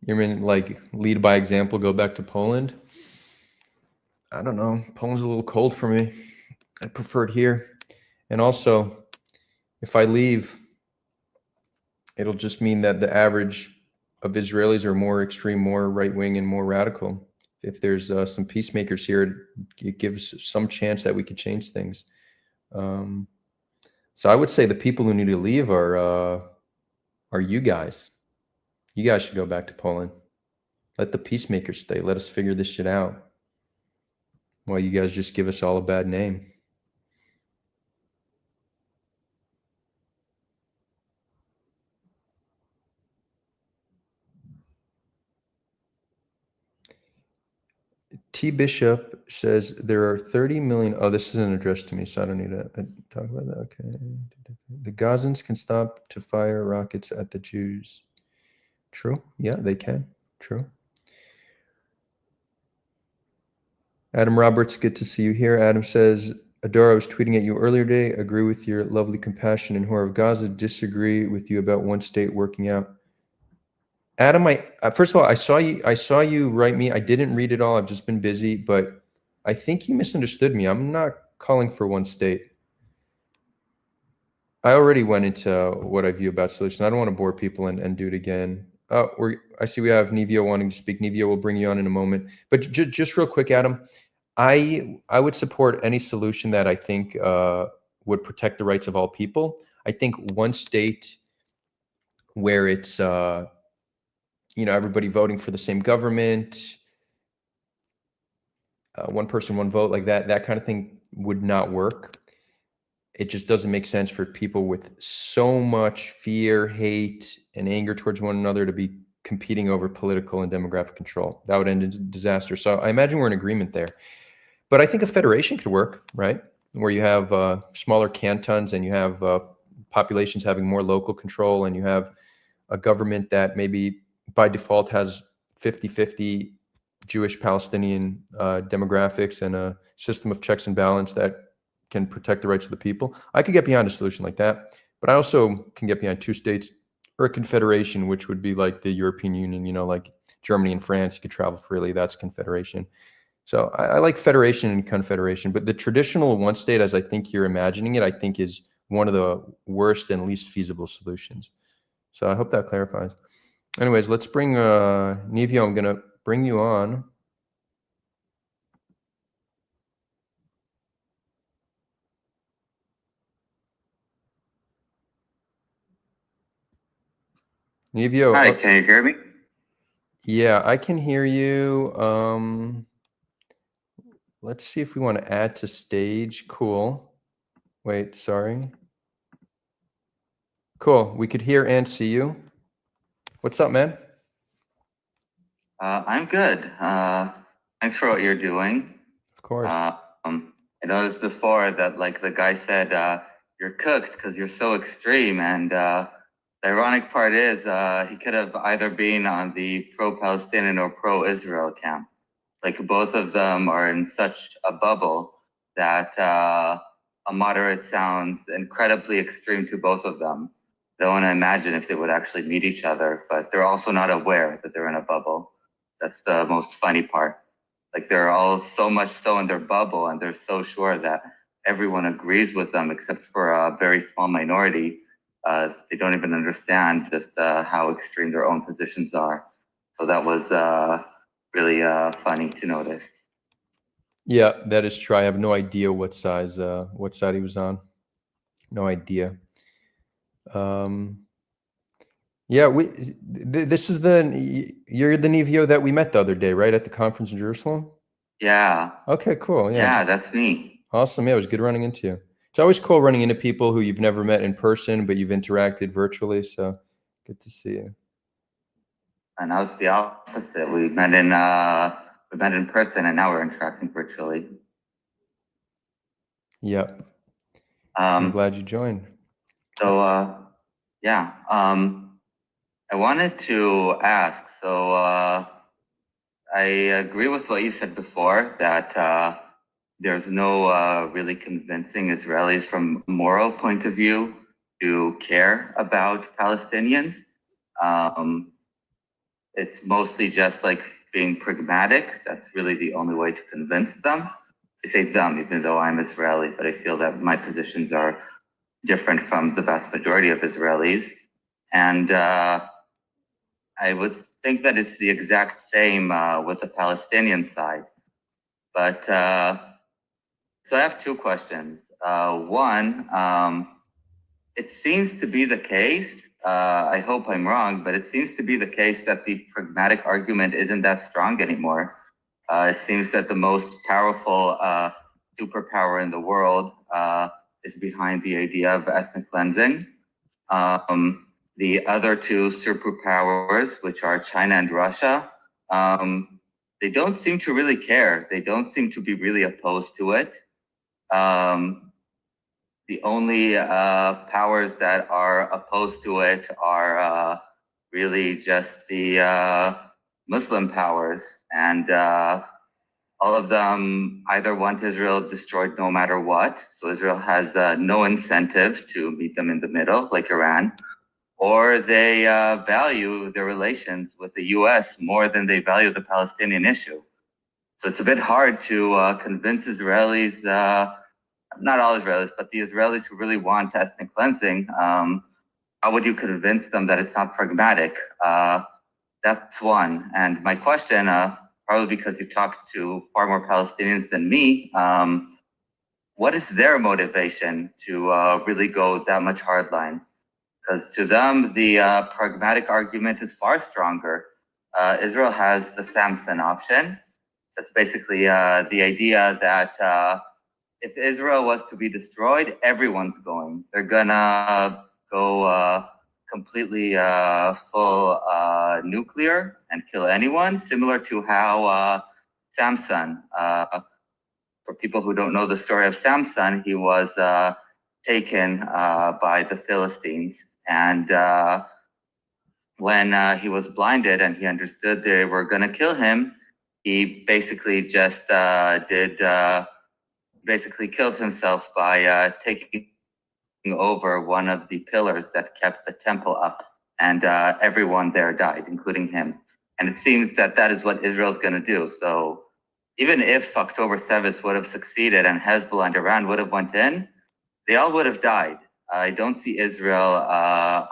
You mean like lead by example, go back to Poland? I don't know. Poland's a little cold for me. I prefer it here. And also, if I leave, it'll just mean that the average of Israelis are more extreme, more right-wing, and more radical. If there's some peacemakers here, it gives some chance that we could change things. So I would say the people who need to leave are you guys. You guys should go back to Poland. Let the peacemakers stay. Let us figure this shit out. While you guys just give us all a bad name. T. Bishop says there are 30 million. Oh, this isn't addressed to me, so I don't need to talk about that. Okay. The Gazans can stop to fire rockets at the Jews. True. Yeah, they can. True. Adam Roberts, good to see you here. Adam says, Adora, I was tweeting at you earlier today. Agree with your lovely compassion and horror of Gaza. Disagree with you about one state working out. Adam, first of all, I saw you write me. I didn't read it all. I've just been busy, but I think you misunderstood me. I'm not calling for one state. I already went into what I view about solution. I don't want to bore people and do it again. Oh, I see we have Nevio wanting to speak. Nevio will bring you on in a moment. But just real quick, Adam, I would support any solution that I think would protect the rights of all people. I think one state where it's everybody voting for the same government, one person, one vote, like that kind of thing would not work. It just doesn't make sense for people with so much fear, hate, and anger towards one another to be competing over political and demographic control. That would end in disaster. So I imagine we're in agreement there. But I think a federation could work, right? Where you have smaller cantons and you have populations having more local control, and you have a government that maybe by default has 50-50 Jewish Palestinian demographics and a system of checks and balance that can protect the rights of the people. I could get behind a solution like that, but I also can get behind two states or a confederation, which would be like the European Union, like Germany and France. You could travel freely. That's confederation. So I like federation and confederation, but the traditional one state, as I think you're imagining it, I think is one of the worst and least feasible solutions. So I hope that clarifies. Anyways, let's bring Nevio. I'm going to bring you on. Nevio. Hi, can you hear me? Yeah, I can hear you. Let's see if we want to add to stage. Cool. Wait, sorry. Cool. We could hear and see you. What's up, man? I'm good. Thanks for what you're doing. Of course. I noticed before that, like, the guy said, you're cooked because you're so extreme. And the ironic part is he could have either been on the pro-Palestinian or pro-Israel camp. Like, both of them are in such a bubble that a moderate sounds incredibly extreme to both of them. I don't want to imagine if they would actually meet each other, but they're also not aware that they're in a bubble. That's the most funny part. Like, they're all so much so in their bubble, and they're so sure that everyone agrees with them except for a very small minority. They don't even understand just how extreme their own positions are. So that was really funny to notice. Yeah, that is true. I have no idea what side he was on. No idea. Yeah, this is you're the Nevio that we met the other day, right? At the conference in Jerusalem? Yeah. Okay, cool. Yeah, that's me. Awesome. Yeah, it was good running into you. It's always cool running into people who you've never met in person, but you've interacted virtually. So good to see you. And now it's the opposite. We met in person, and now we're interacting virtually. Yep. I'm glad you joined. So yeah, I wanted to ask. So I agree with what you said before, that there's no really convincing Israelis from a moral point of view to care about Palestinians. It's mostly just like being pragmatic. That's really the only way to convince them. I say them, even though I'm Israeli, but I feel that my positions are different from the vast majority of Israelis. And I would think that it's the exact same with the Palestinian side. But so I have two questions. One, it seems to be the case, I hope I'm wrong, but it seems to be the case that the pragmatic argument isn't that strong anymore. It seems that the most powerful superpower in the world is behind the idea of ethnic cleansing. The other two superpowers, which are China and Russia, they don't seem to really care. They don't seem to be really opposed to it. The only powers that are opposed to it are really just the Muslim powers, and all of them either want Israel destroyed no matter what. So Israel has no incentive to meet them in the middle, like Iran, or they value their relations with the U.S. more than they value the Palestinian issue. So it's a bit hard to convince Israelis, not all Israelis, but the Israelis who really want ethnic cleansing. How would you convince them that it's not pragmatic? That's one. And my question, probably because you talked to far more Palestinians than me, what is their motivation to really go that much hardline? Because to them, the pragmatic argument is far stronger. Israel has the Samson option. That's basically the idea that if Israel was to be destroyed, everyone's going. They're gonna go completely full nuclear and kill anyone, similar to how Samson, for people who don't know the story of Samson, he was taken by the Philistines. And when he was blinded and he understood they were going to kill him, he basically just basically killed himself by taking over one of the pillars that kept the temple up. And everyone there died, including him. And it seems that that is what Israel's going to do. So even if October 7th would have succeeded and Hezbollah and Iran would have went in, they all would have died. I don't see Israel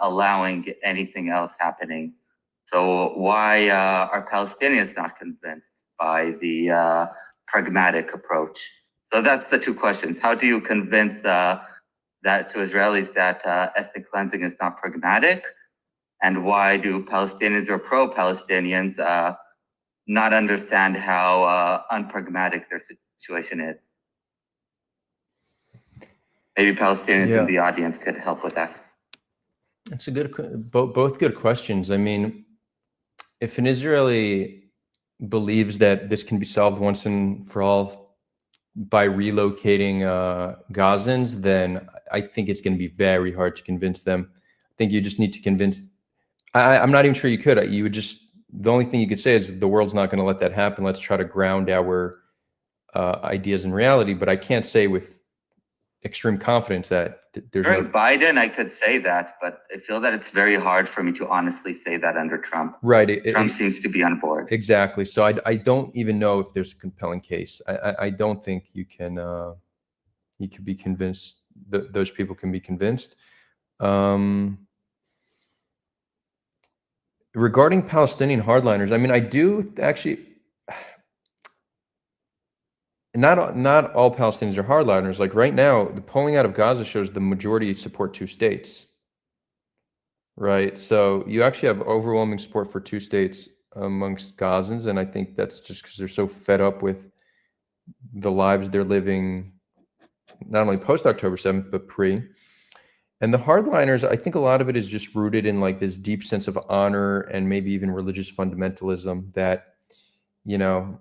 allowing anything else happening. So why are Palestinians not convinced by the pragmatic approach? So that's the two questions. How do you convince that to Israelis that ethnic cleansing is not pragmatic? And why do Palestinians or pro-Palestinians not understand how unpragmatic their situation is? Maybe Palestinians in the audience could help with that. It's a good, both good questions. I mean, if an Israeli believes that this can be solved once and for all by relocating Gazans, then I think it's going to be very hard to convince them. I think you just need to convince. I'm not even sure you could. You would just, the only thing you could say is the world's not going to let that happen. Let's try to ground our ideas in reality. But I can't say with extreme confidence that there's during Biden, I could say that, but I feel that it's very hard for me to honestly say that under Trump. Right. Trump seems to be on board. Exactly. So I don't even know if there's a compelling case. I don't think you can be convinced that those people can be convinced. Regarding Palestinian hardliners, I mean, I do actually. Not all Palestinians are hardliners. Like right now, the polling out of Gaza shows the majority support two states. Right. So you actually have overwhelming support for two states amongst Gazans. And I think that's just because they're so fed up with the lives they're living, not only post October 7th, but pre. And the hardliners, I think a lot of it is just rooted in like this deep sense of honor and maybe even religious fundamentalism that, you know,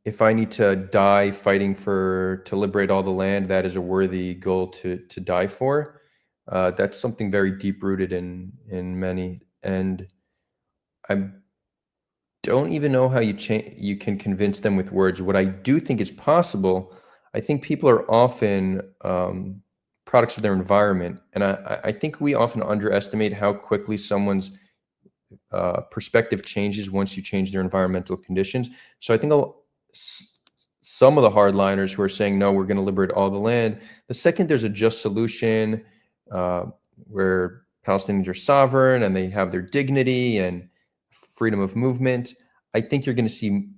if I need to die fighting to liberate all the land, that is a worthy goal to die for. That's something very deep rooted in many, and I don't even know how you can convince them with words. What I do think is possible, I think people are often products of their environment, and I think we often underestimate how quickly someone's perspective changes once you change their environmental conditions. So I think some of the hardliners who are saying, no, we're going to liberate all the land, the second there's a just solution where Palestinians are sovereign and they have their dignity and freedom of movement, I think you're going to see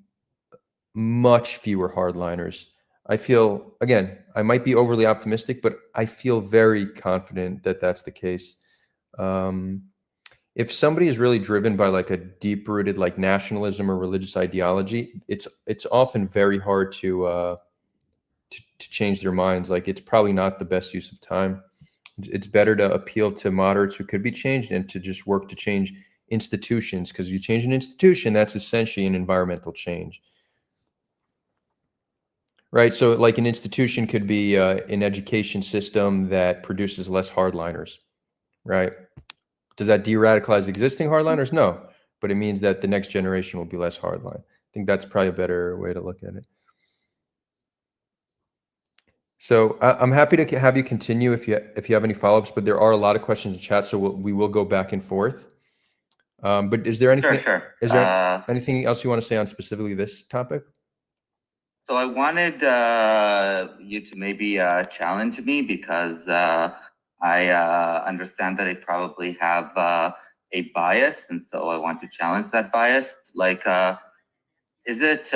much fewer hardliners. I feel, again, I might be overly optimistic, but I feel very confident that that's the case. If somebody is really driven by like a deep-rooted like nationalism or religious ideology, it's often very hard to change their minds. Like it's probably not the best use of time. It's better to appeal to moderates who could be changed and to just work to change institutions, because you change an institution, that's essentially an environmental change. Right. So like an institution could be an education system that produces less hardliners. Right. Does that de-radicalize existing hardliners? No, but it means that the next generation will be less hardline. I think that's probably a better way to look at it. So I'm happy to have you continue if you have any follow-ups, but there are a lot of questions in chat, so we will go back and forth. But is there anything Sure. is there anything else you want to say on specifically this topic? So I wanted you to maybe challenge me because I understand that I probably have a bias, and so I want to challenge that bias. Like, is it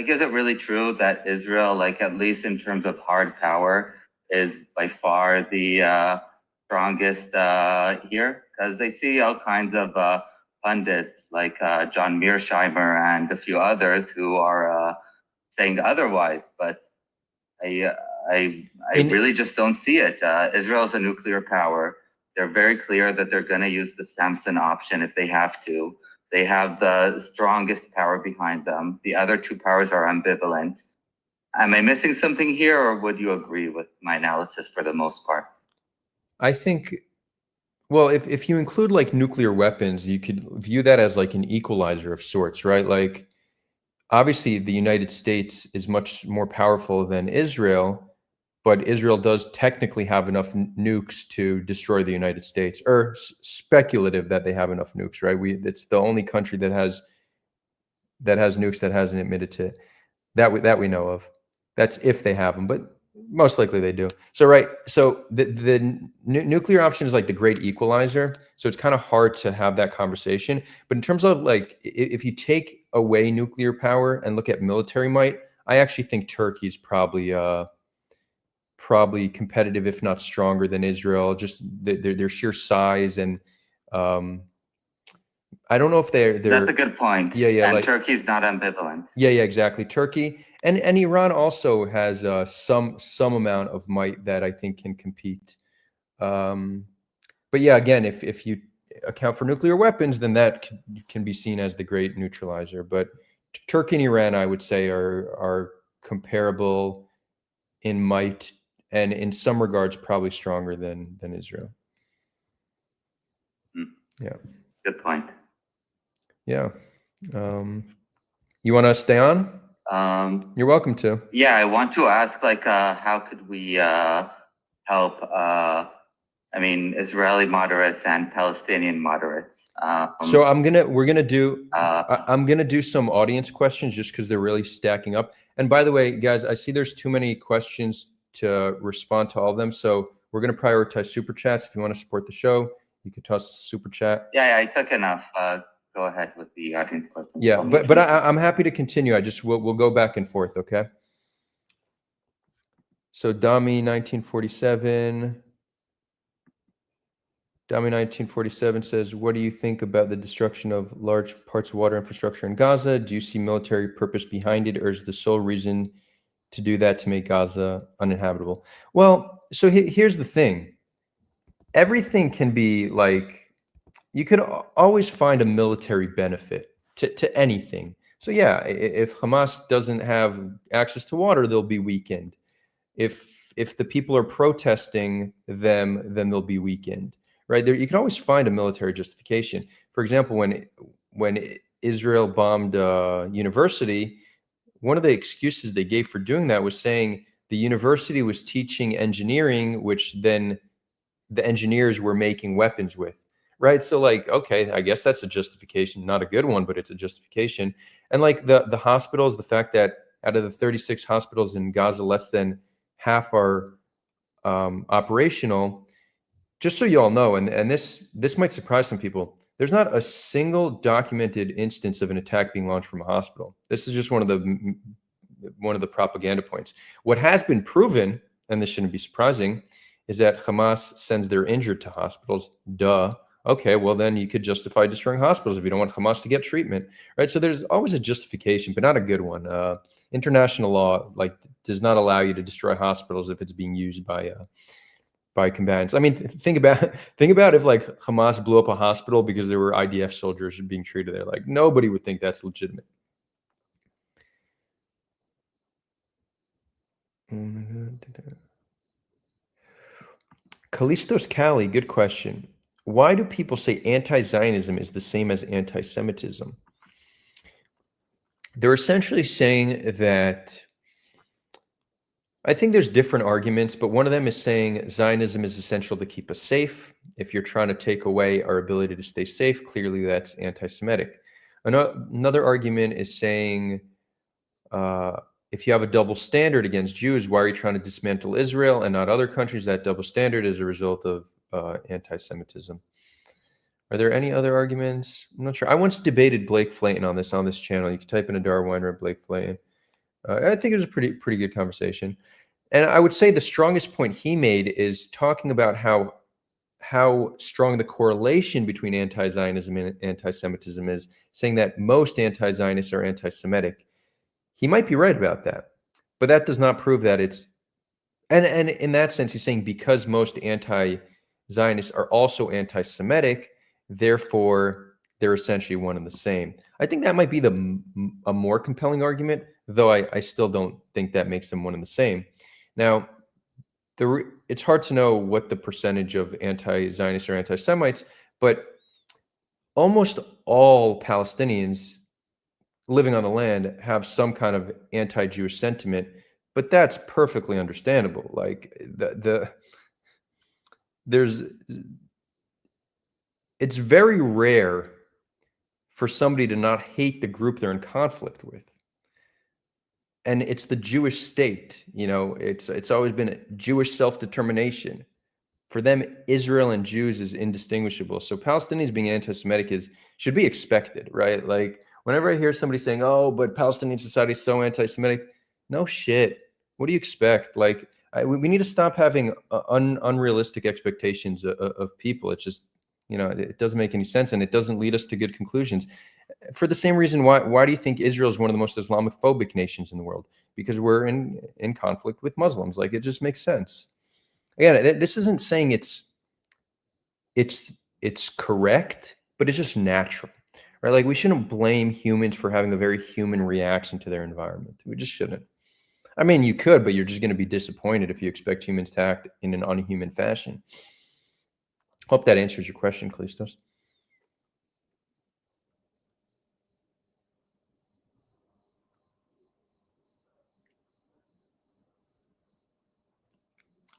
is it really true that Israel, like at least in terms of hard power, is by far the strongest here? Because I see all kinds of pundits like John Mearsheimer and a few others who are saying otherwise, but I really just don't see it. Israel is a nuclear power. They're very clear that they're going to use the Samson option if they have to. They have the strongest power behind them. The other two powers are ambivalent. Am I missing something here, or would you agree with my analysis for the most part? I think, well, if you include like nuclear weapons, you could view that as like an equalizer of sorts, right? Like, obviously, the United States is much more powerful than Israel, but Israel does technically have enough nukes to destroy the United States, or speculative that they have enough nukes, right? It's the only country that has nukes that hasn't admitted to that we know of. That's if they have them, but most likely they do. So right, so the nuclear option is like the great equalizer. So it's kind of hard to have that conversation. But in terms of like, if you take away nuclear power and look at military might, I actually think Turkey is probably competitive, if not stronger than Israel. Just their sheer size, and I don't know if they're. That's a good point. Yeah, and like Turkey's not ambivalent. Yeah, exactly. Turkey and Iran also has some amount of might that I think can compete. But yeah, again, if you account for nuclear weapons, then that can be seen as the great neutralizer. But Turkey and Iran, I would say, are comparable in might, and in some regards probably stronger than Israel. Yeah. Good point. Yeah. You want to stay on? You're welcome to. Yeah, I want to ask, like, how could we help? I mean, Israeli moderates and Palestinian moderates. So we're gonna do I'm gonna do some audience questions just because they're really stacking up. And by the way, guys, I see there's too many questions to respond to all of them. So we're gonna prioritize super chats. If you want to support the show, you could toss a super chat. Yeah, I took enough. Go ahead with the audience questions. Yeah, but I'm happy to continue. We'll go back and forth, okay? So Dami 1947. Dami 1947 says, what do you think about the destruction of large parts of water infrastructure in Gaza? Do you see military purpose behind it, or is the sole reason to do that to make Gaza uninhabitable? Well, so here's the thing. Everything can be like, you could always find a military benefit to anything. So yeah, if Hamas doesn't have access to water, they'll be weakened. If the people are protesting them, then they'll be weakened. Right there, you can always find a military justification. For example, when Israel bombed university, one of the excuses they gave for doing that was saying the university was teaching engineering, which then the engineers were making weapons with. Right, so like, okay, I guess that's a justification, not a good one, but it's a justification. And like the hospitals, the fact that out of the 36 hospitals in Gaza, less than half are operational. Just so you all know, and this might surprise some people, there's not a single documented instance of an attack being launched from a hospital. This is just one of the propaganda points. What has been proven, and this shouldn't be surprising, is that Hamas sends their injured to hospitals. Duh. Okay, well then you could justify destroying hospitals if you don't want Hamas to get treatment, right? So there's always a justification, but not a good one. International law does not allow you to destroy hospitals if it's being used by combatants. I mean, think about if like Hamas blew up a hospital because there were IDF soldiers being treated there. Like nobody would think that's legitimate. Callistos Cali, good question. Why do people say anti-Zionism is the same as anti-Semitism? They're essentially saying that I think there's different arguments, but one of them is saying Zionism is essential to keep us safe. If you're trying to take away our ability to stay safe, clearly that's anti-Semitic. Another argument is saying uh, if you have a double standard against Jews, why are you trying to dismantle Israel and not other countries? That double standard is a result of anti-Semitism. Are there any other arguments? I'm not sure. I once debated Blake Flayton on this channel. You can type in a Darwin or Blake Flayton. I think it was a pretty good conversation. And I would say the strongest point he made is talking about how strong the correlation between anti-Zionism and anti-Semitism is, saying that most anti-Zionists are anti-Semitic. He might be right about that, but that does not prove that it's. And in that sense, he's saying because most anti-Zionists are also anti-Semitic, therefore they're essentially one and the same. I think that might be a more compelling argument, though I still don't think that makes them one and the same. Now, it's hard to know what the percentage of anti-Zionists or anti-Semites, but almost all Palestinians living on the land have some kind of anti-Jewish sentiment, but that's perfectly understandable. Like there's it's very rare for somebody to not hate the group they're in conflict with. And it's the Jewish state, it's always been Jewish self-determination. For them, Israel and Jews is indistinguishable. So Palestinians being anti-Semitic should be expected, right? Like whenever I hear somebody saying, "Oh, but Palestinian society is so anti-Semitic," no shit. What do you expect? Like we need to stop having unrealistic expectations of people. It's just, it doesn't make any sense, and it doesn't lead us to good conclusions. For the same reason, why do you think Israel is one of the most Islamophobic nations in the world? Because we're in conflict with Muslims. Like it just makes sense. Again, this isn't saying it's correct, but it's just natural, right? Like we shouldn't blame humans for having a very human reaction to their environment. We just shouldn't. I mean, you could, but you're just going to be disappointed if you expect humans to act in an unhuman fashion. Hope that answers your question, Callistos.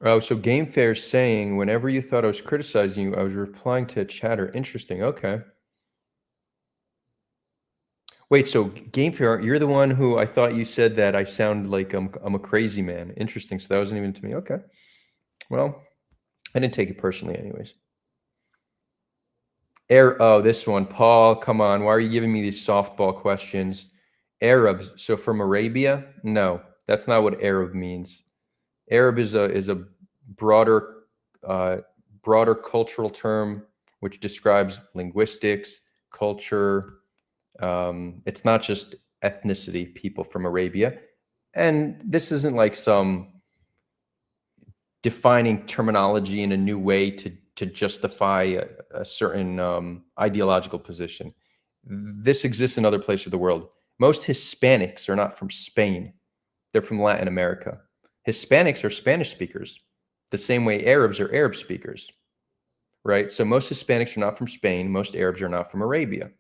Oh, so Game Fair saying, whenever you thought I was criticizing you, I was replying to a chatter. Interesting. Okay. Wait, so Game Fair, you're the one who I thought you said that I sound like I'm a crazy man. Interesting. So that wasn't even to me. Okay. Well, I didn't take it personally anyways. Oh, this one. Paul, come on. Why are you giving me these softball questions? Arabs. So from Arabia? No, that's not what Arab means. Arab is a broader broader cultural term which describes linguistics, culture. It's not just ethnicity, people from Arabia. And this isn't like some defining terminology in a new way to justify a certain ideological position. This exists in other places of the world. Most Hispanics are not from Spain. They're from Latin America. Hispanics are Spanish speakers, the same way Arabs are Arab speakers, right? So most Hispanics are not from Spain. Most Arabs are not from Arabia.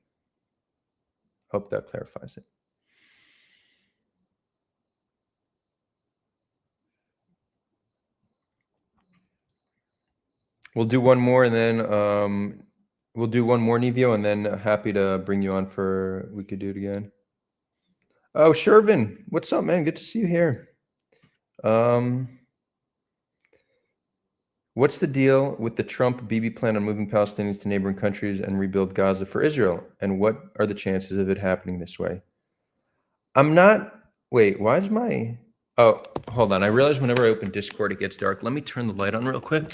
Hope that clarifies it. We'll do one more, and then we'll do one more, Nevio, and then happy to bring you on for we could do it again. Oh, Shervin, what's up, man? Good to see you here. What's the deal with the Trump Bibi plan on moving Palestinians to neighboring countries and rebuild Gaza for Israel? And what are the chances of it happening this way? I'm not. Wait, why is my? Oh, hold on. I realize whenever I open Discord, it gets dark. Let me turn the light on real quick.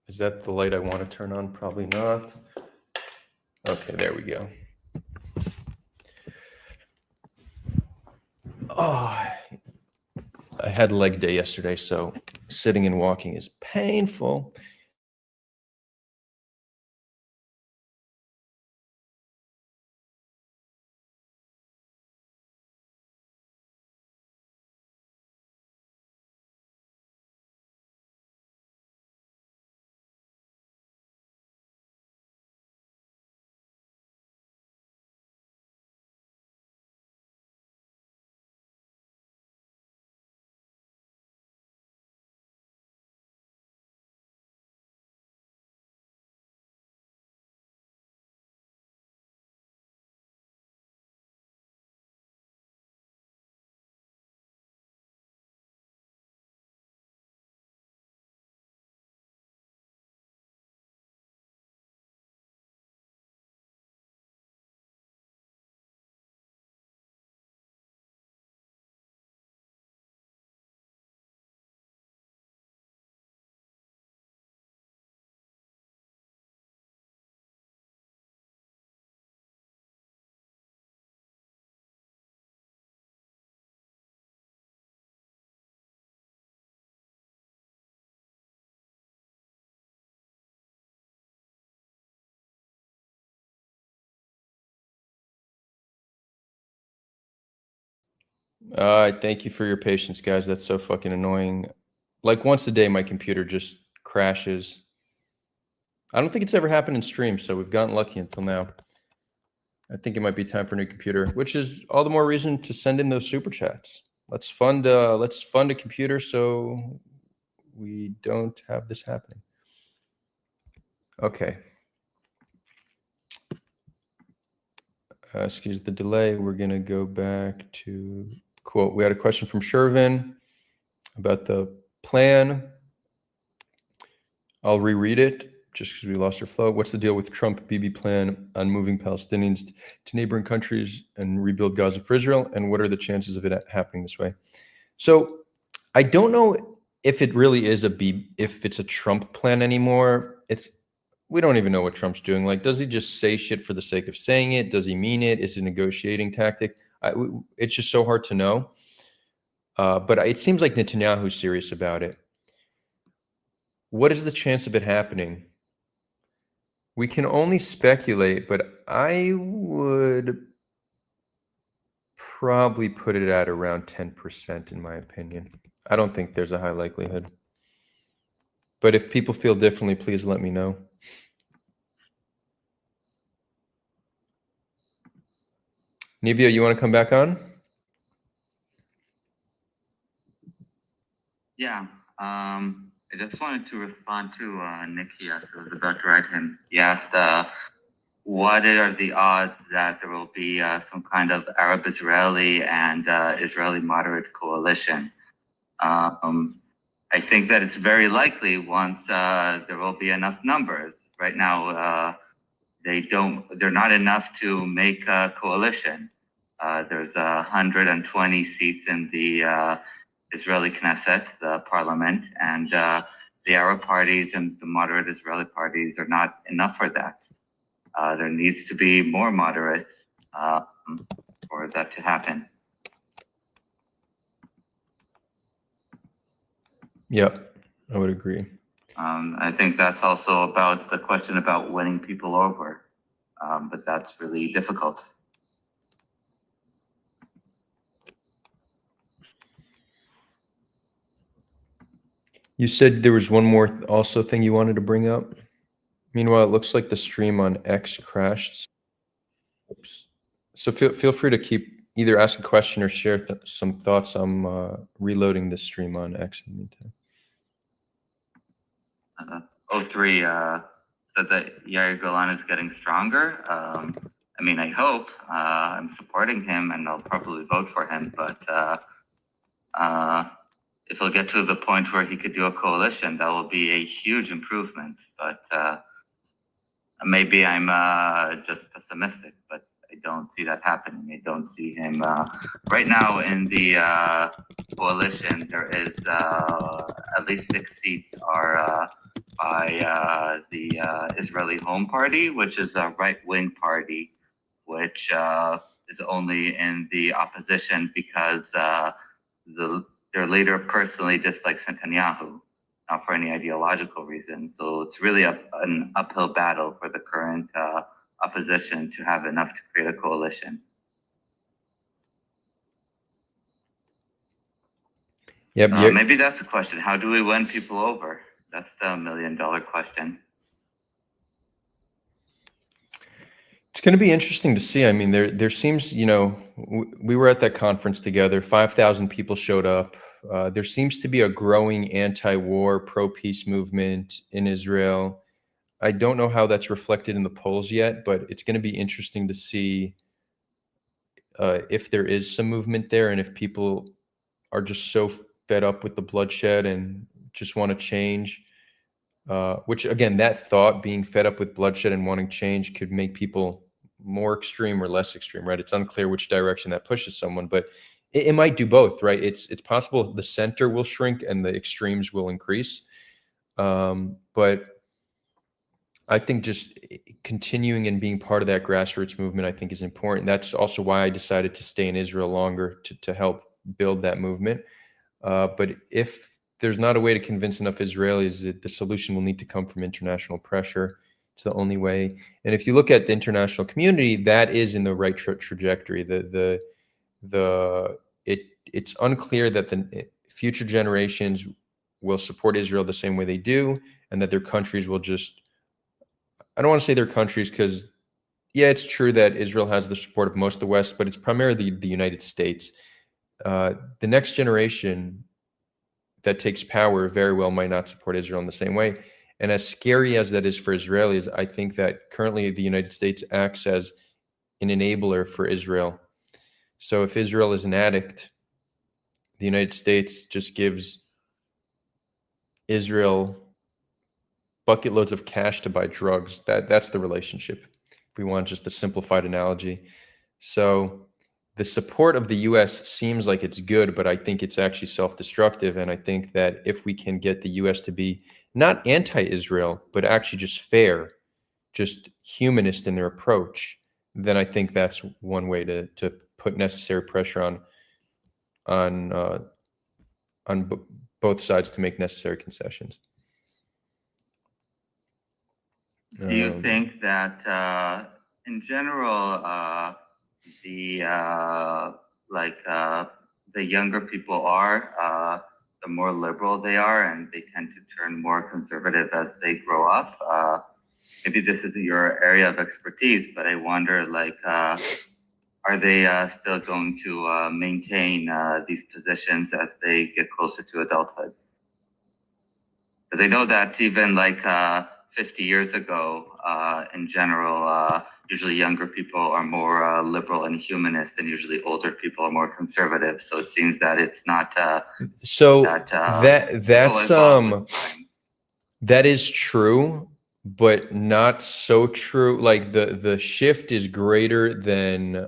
Is that the light I want to turn on? Probably not. Okay, there we go. Oh, I had leg day yesterday, so sitting and walking is painful. Thank you for your patience, guys. That's so fucking annoying. Like once a day, my computer just crashes. I don't think it's ever happened in stream, so we've gotten lucky until now. I think it might be time for a new computer, which is all the more reason to send in those super chats. Let's fund a computer so we don't have this happening. Okay. Excuse the delay. We're going to go back to quote. We had a question from Shervin about the plan. I'll reread it just because we lost our flow. What's the deal with Trump-Bibi plan on moving Palestinians to neighboring countries and rebuild Gaza for Israel? And what are the chances of it happening this way? So I don't know if it really is if it's a Trump plan anymore. We don't even know what Trump's doing. Like, does he just say shit for the sake of saying it? Does he mean it? Is it a negotiating tactic? It's just so hard to know. But it seems like Netanyahu's serious about it. What is the chance of it happening? We can only speculate, but I would probably put it at around 10%, in my opinion. I don't think there's a high likelihood. But if people feel differently, please let me know. Nivia, you want to come back on? Yeah. I just wanted to respond to Nikki as I was about to write him. He asked, what are the odds that there will be some kind of Arab-Israeli and Israeli moderate coalition? I think that it's very likely once there will be enough numbers. Right now, they're not enough to make a coalition. There's 120 seats in the Israeli Knesset, the parliament, and the Arab parties and the moderate Israeli parties are not enough for that. There needs to be more moderates for that to happen. Yep, I would agree. I think that's also about the question about winning people over, but that's really difficult. You said there was one more also thing you wanted to bring up. Meanwhile, it looks like the stream on X crashed. Oops. So feel free to keep either ask a question or share some thoughts. I'm reloading the stream on X in the meantime. 03 said that Yair Golan is getting stronger. I mean, I hope. I'm supporting him and I'll probably vote for him, but if he'll get to the point where he could do a coalition, that will be a huge improvement. But maybe I'm just pessimistic, but I don't see that happening. I don't see him right now in the coalition. There is at least 6 seats are by the Israeli Home Party, which is a right-wing party, which is only in the opposition because their leader personally dislikes Netanyahu, not for any ideological reason. So it's really an uphill battle for the current opposition to have enough to create a coalition. Yep. Maybe that's the question. How do we win people over? That's the $1 million question. It's going to be interesting to see. I mean, there seems, we were at that conference together. 5,000 people showed up. There seems to be a growing anti-war, pro-peace movement in Israel. I don't know how that's reflected in the polls yet, but it's going to be interesting to see if there is some movement there and if people are just so fed up with the bloodshed and just want to change. Which, again, that thought, being fed up with bloodshed and wanting change, could make people more extreme or less extreme, right? It's unclear which direction that pushes someone, but it might do both, right? It's possible the center will shrink and the extremes will increase. But I think just continuing and being part of that grassroots movement, I think, is important. That's also why I decided to stay in Israel longer to help build that movement. But if there's not a way to convince enough Israelis, that the solution will need to come from international pressure. It's the only way. And if you look at the international community, that is in the right trajectory. it's unclear that the future generations will support Israel the same way they do, and that their countries will just, I don't want to say their countries, because yeah, it's true that Israel has the support of most of the West, but it's primarily the United States. The next generation that takes power very well might not support Israel in the same way. And as scary as that is for Israelis, I think that currently the United States acts as an enabler for Israel. So if Israel is an addict, the United States just gives Israel bucket loads of cash to buy drugs. That's the relationship, if we want just a simplified analogy. So the support of the US seems like it's good, but I think it's actually self-destructive. And I think that if we can get the US to be not anti-Israel, but actually just fair, just humanist in their approach, then I think that's one way to put necessary pressure on both sides to make necessary concessions. Do you think that in general, the younger people are, the more liberal they are, and they tend to turn more conservative as they grow up? Maybe this isn't your area of expertise, but I wonder, are they still going to maintain these positions as they get closer to adulthood? Because I know that even 50 years ago, in general, usually younger people are more liberal and humanist, and usually older people are more conservative. So it seems that it's not. That is true, but not so true. Like the shift is greater than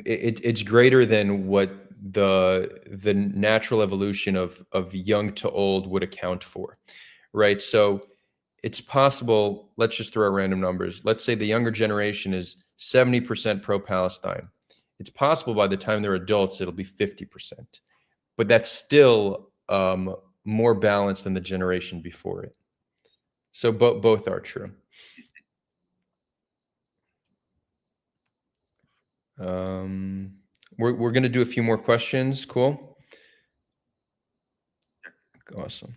it's greater than what the natural evolution of young to old would account for, right? So it's possible, let's just throw out random numbers. Let's say the younger generation is 70% pro-Palestine. It's possible by the time they're adults, it'll be 50%. But that's still more balanced than the generation before it. So both are true. We're going to do a few more questions. Cool. Awesome.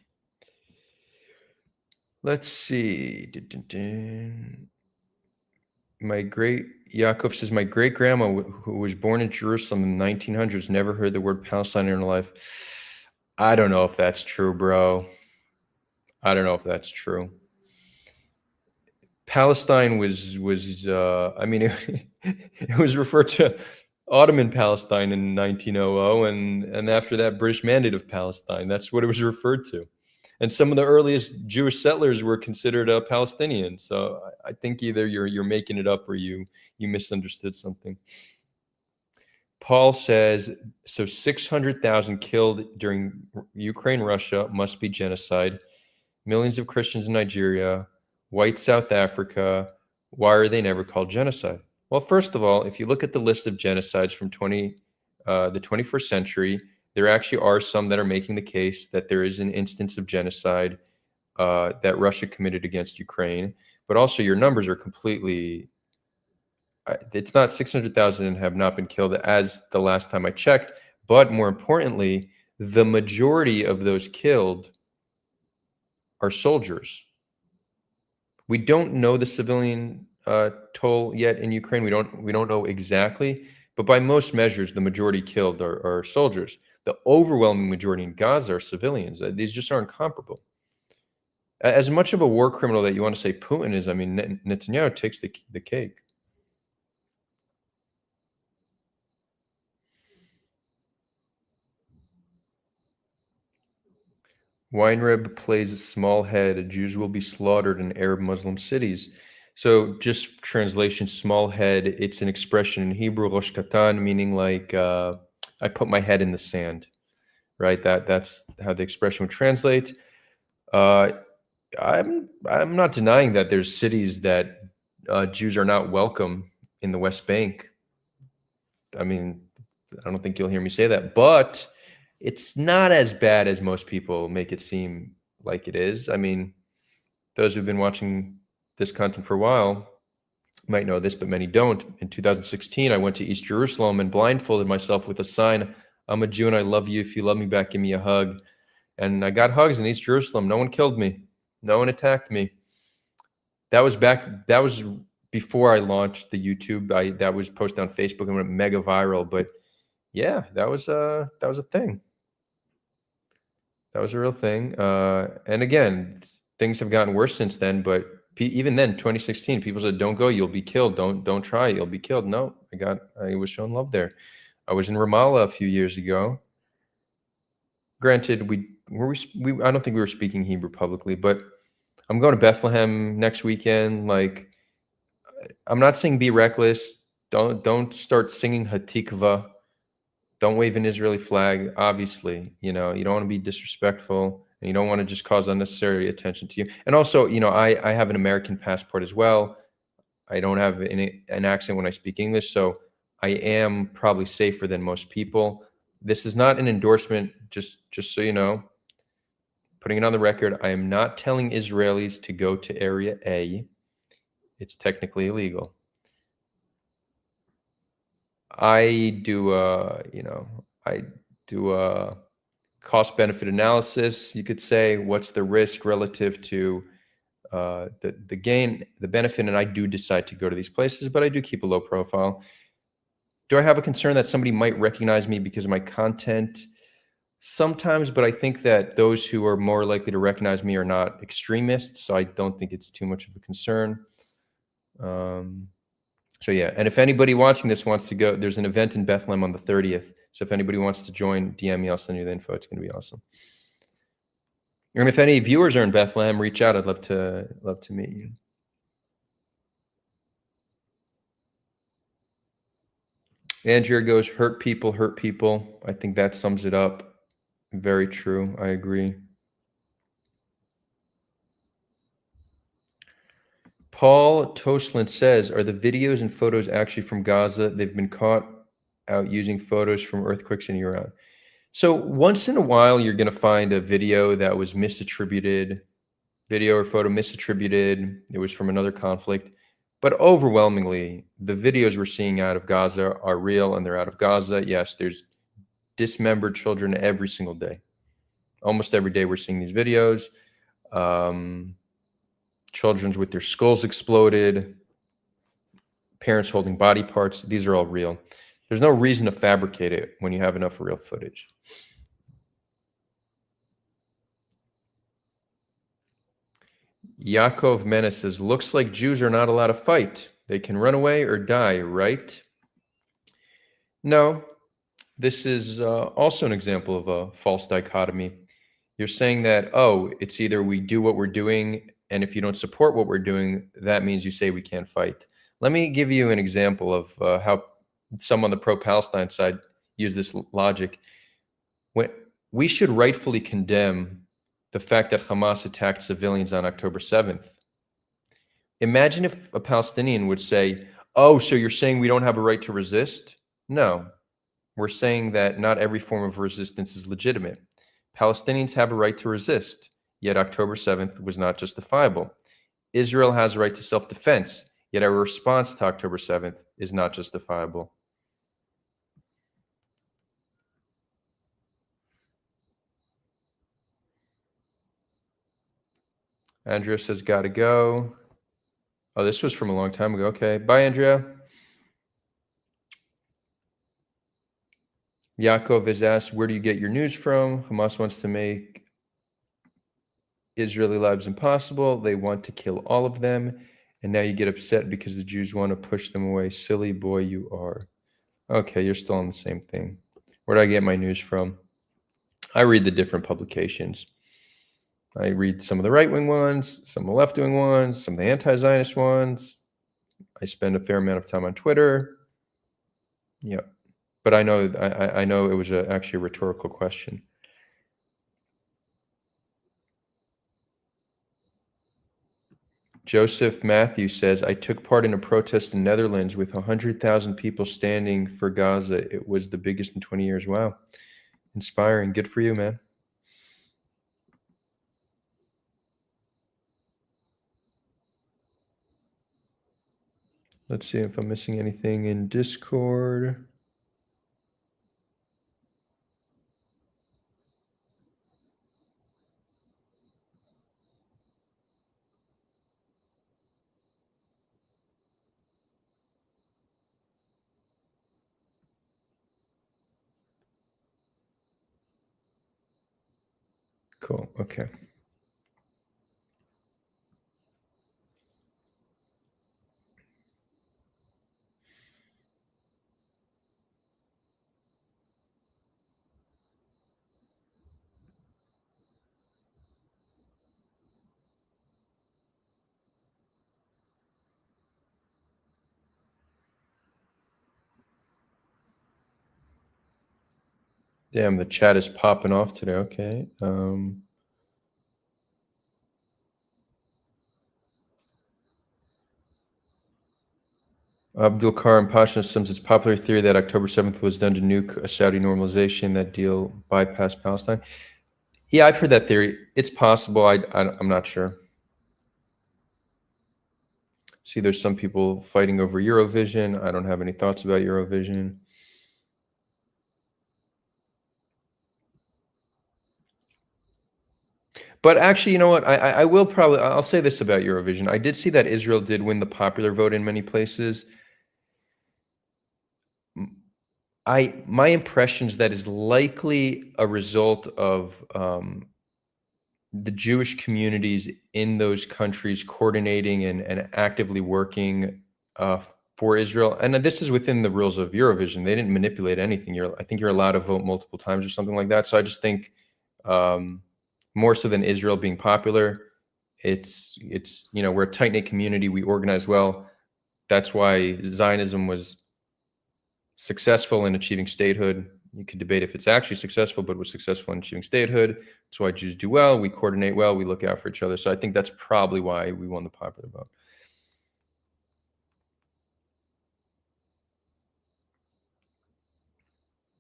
Let's see. Yaakov says, my great grandma, who was born in Jerusalem in the 1900s, never heard the word Palestine in her life. I don't know if that's true, bro. I don't know if that's true. Palestine was I mean, it was referred to Ottoman Palestine in 1900, and after that, British Mandate of Palestine. That's what it was referred to. And some of the earliest Jewish settlers were considered Palestinian. So I think either you're making it up or you misunderstood something. Paul says, so 600,000 killed during Ukraine-Russia must be genocide. Millions of Christians in Nigeria, white South Africa. Why are they never called genocide? Well, first of all, if you look at the list of genocides from the 21st century, there actually are some that are making the case that there is an instance of genocide that Russia committed against Ukraine. But also your numbers are completely, it's not 600,000 have not been killed as the last time I checked. But more importantly, the majority of those killed are soldiers. We don't know the civilian toll yet in Ukraine. We don't know exactly, but by most measures, the majority killed are soldiers. The overwhelming majority in Gaza are civilians. These just aren't comparable. As much of a war criminal that you want to say Putin is, I mean, Netanyahu takes the cake. Weinreb plays a small head. Jews will be slaughtered in Arab Muslim cities. So just translation, small head, it's an expression in Hebrew, rosh katan, meaning like I put my head in the sand, right? That's how the expression would translate. I'm not denying that there's cities that Jews are not welcome in the West Bank. I mean, I don't think you'll hear me say that, but it's not as bad as most people make it seem like it is. I mean, those who've been watching this content for a while, You might know this, but many don't. In 2016, I went to East Jerusalem and blindfolded myself with a sign, "I'm a Jew and I love you. If you love me back, give me a hug." And I got hugs in East Jerusalem. No one killed me. No one attacked me. That was before I launched the YouTube. That was posted on Facebook and went mega viral. But yeah, that was a thing. That was a real thing. And again, things have gotten worse since then. But even then, 2016, people said, "Don't go, you'll be killed. Don't try, you'll be killed." No, I was shown love there. I was in Ramallah a few years ago. Granted, I don't think we were speaking Hebrew publicly, but I'm going to Bethlehem next weekend. Like, I'm not saying be reckless. Don't start singing Hatikva. Don't wave an Israeli flag. Obviously, you don't want to be disrespectful, and you don't want to just cause unnecessary attention to you. And also, I have an American passport as well. I don't have an accent when I speak English, so I am probably safer than most people. This is not an endorsement, just so you know. Putting it on the record, I am not telling Israelis to go to Area A. It's technically illegal. I do a cost-benefit analysis. You could say, what's the risk relative to the gain, the benefit, and I do decide to go to these places, but I do keep a low profile. Do I have a concern that somebody might recognize me because of my content? Sometimes, but I think that those who are more likely to recognize me are not extremists, so I don't think it's too much of a concern. So yeah, and if anybody watching this wants to go, there's an event in Bethlehem on the 30th. So if anybody wants to join, DM me, I'll send you the info. It's going to be awesome. And if any viewers are in Bethlehem, reach out. I'd love to meet you. Andrea goes, hurt people. I think that sums it up. Very true. I agree. Paul Toslin says, are the videos and photos actually from Gaza? They've been caught out using photos from earthquakes in Iran. So once in a while, you're going to find a video that was misattributed, video or photo misattributed. It was from another conflict. But overwhelmingly, the videos we're seeing out of Gaza are real, and they're out of Gaza. Yes, there's dismembered children every single day. Almost every day we're seeing these videos. Children's with their skulls exploded, parents holding body parts. These are all real. There's no reason to fabricate it when you have enough real footage. Yaakov Mena says, looks like Jews are not allowed to fight. They can run away or die, right? No, this is also an example of a false dichotomy. You're saying that, it's either we do what we're doing, and if you don't support what we're doing, that means you say we can't fight. Let me give you an example of how some on the pro-Palestine side use this logic. When we should rightfully condemn the fact that Hamas attacked civilians on October 7th. Imagine if a Palestinian would say, oh, so you're saying we don't have a right to resist? No, we're saying that not every form of resistance is legitimate. Palestinians have a right to resist, yet October 7th was not justifiable. Israel has a right to self-defense, yet our response to October 7th is not justifiable. Andrea says, gotta go. Oh, this was from a long time ago. Okay, bye, Andrea. Yaakov has asked, where do you get your news from? Hamas wants to make Israeli lives impossible. They want to kill all of them. And now you get upset because the Jews want to push them away. Silly boy you are. Okay, you're still on the same thing. Where do I get my news from? I read the different publications. I read some of the right-wing ones, some of the left-wing ones, some of the anti-Zionist ones. I spend a fair amount of time on Twitter. Yeah, but I know it was actually a rhetorical question. Joseph Matthews says, I took part in a protest in Netherlands with 100,000 people standing for Gaza. It was the biggest in 20 years. Wow. Inspiring. Good for you, man. Let's see if I'm missing anything in Discord. Cool. Okay. Damn, the chat is popping off today. Okay. Abdul Karim Pasha assumes it's popular theory that October 7th was done to nuke a Saudi normalization. That deal bypassed Palestine. Yeah, I've heard that theory. It's possible. I'm not sure. See, there's some people fighting over Eurovision. I don't have any thoughts about Eurovision. But actually, you know what? I will probably, I'll say this about Eurovision. I did see that Israel did win the popular vote in many places. My impression is that is likely a result of the Jewish communities in those countries coordinating and actively working for Israel. And this is within the rules of Eurovision. They didn't manipulate anything. I think you're allowed to vote multiple times or something like that. So I just think more so than Israel being popular, it's we're a tight knit community. We organize well. That's why Zionism was successful in achieving statehood. You could debate if it's actually successful, but was successful in achieving statehood. That's why Jews do well. We coordinate well. We look out for each other. So I think that's probably why we won the popular vote.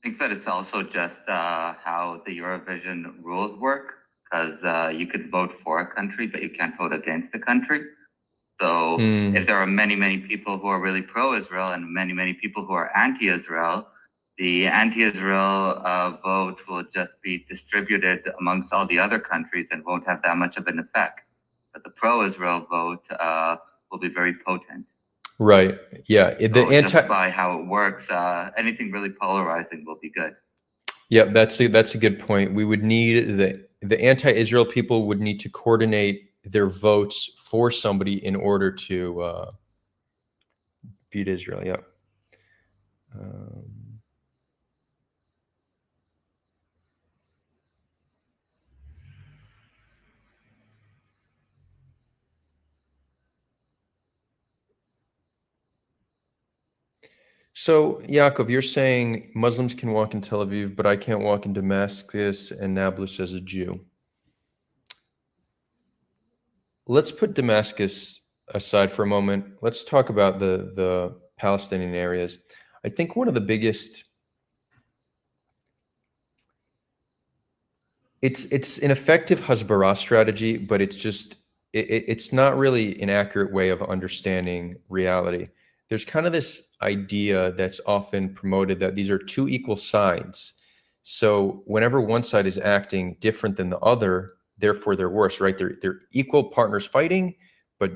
I think that it's also just how the Eurovision rules work, because you could vote for a country, but you can't vote against a country. So if there are many, many people who are really pro-Israel and many, many people who are anti-Israel, the anti-Israel vote will just be distributed amongst all the other countries and won't have that much of an effect. But the pro-Israel vote will be very potent. Right. Yeah. Just by how it works, anything really polarizing will be good. Yeah, that's a good point. We would need the anti-Israel people would need to coordinate their votes for somebody in order to beat Israel. Yeah. So, Yaakov, you're saying Muslims can walk in Tel Aviv, but I can't walk in Damascus and Nablus as a Jew. Let's put Damascus aside for a moment. Let's talk about the Palestinian areas. I think one of the biggest, it's an effective Hasbara strategy, but it's not really an accurate way of understanding reality. There's kind of this idea that's often promoted that these are two equal sides. So whenever one side is acting different than the other, therefore they're worse, right? They're equal partners fighting, but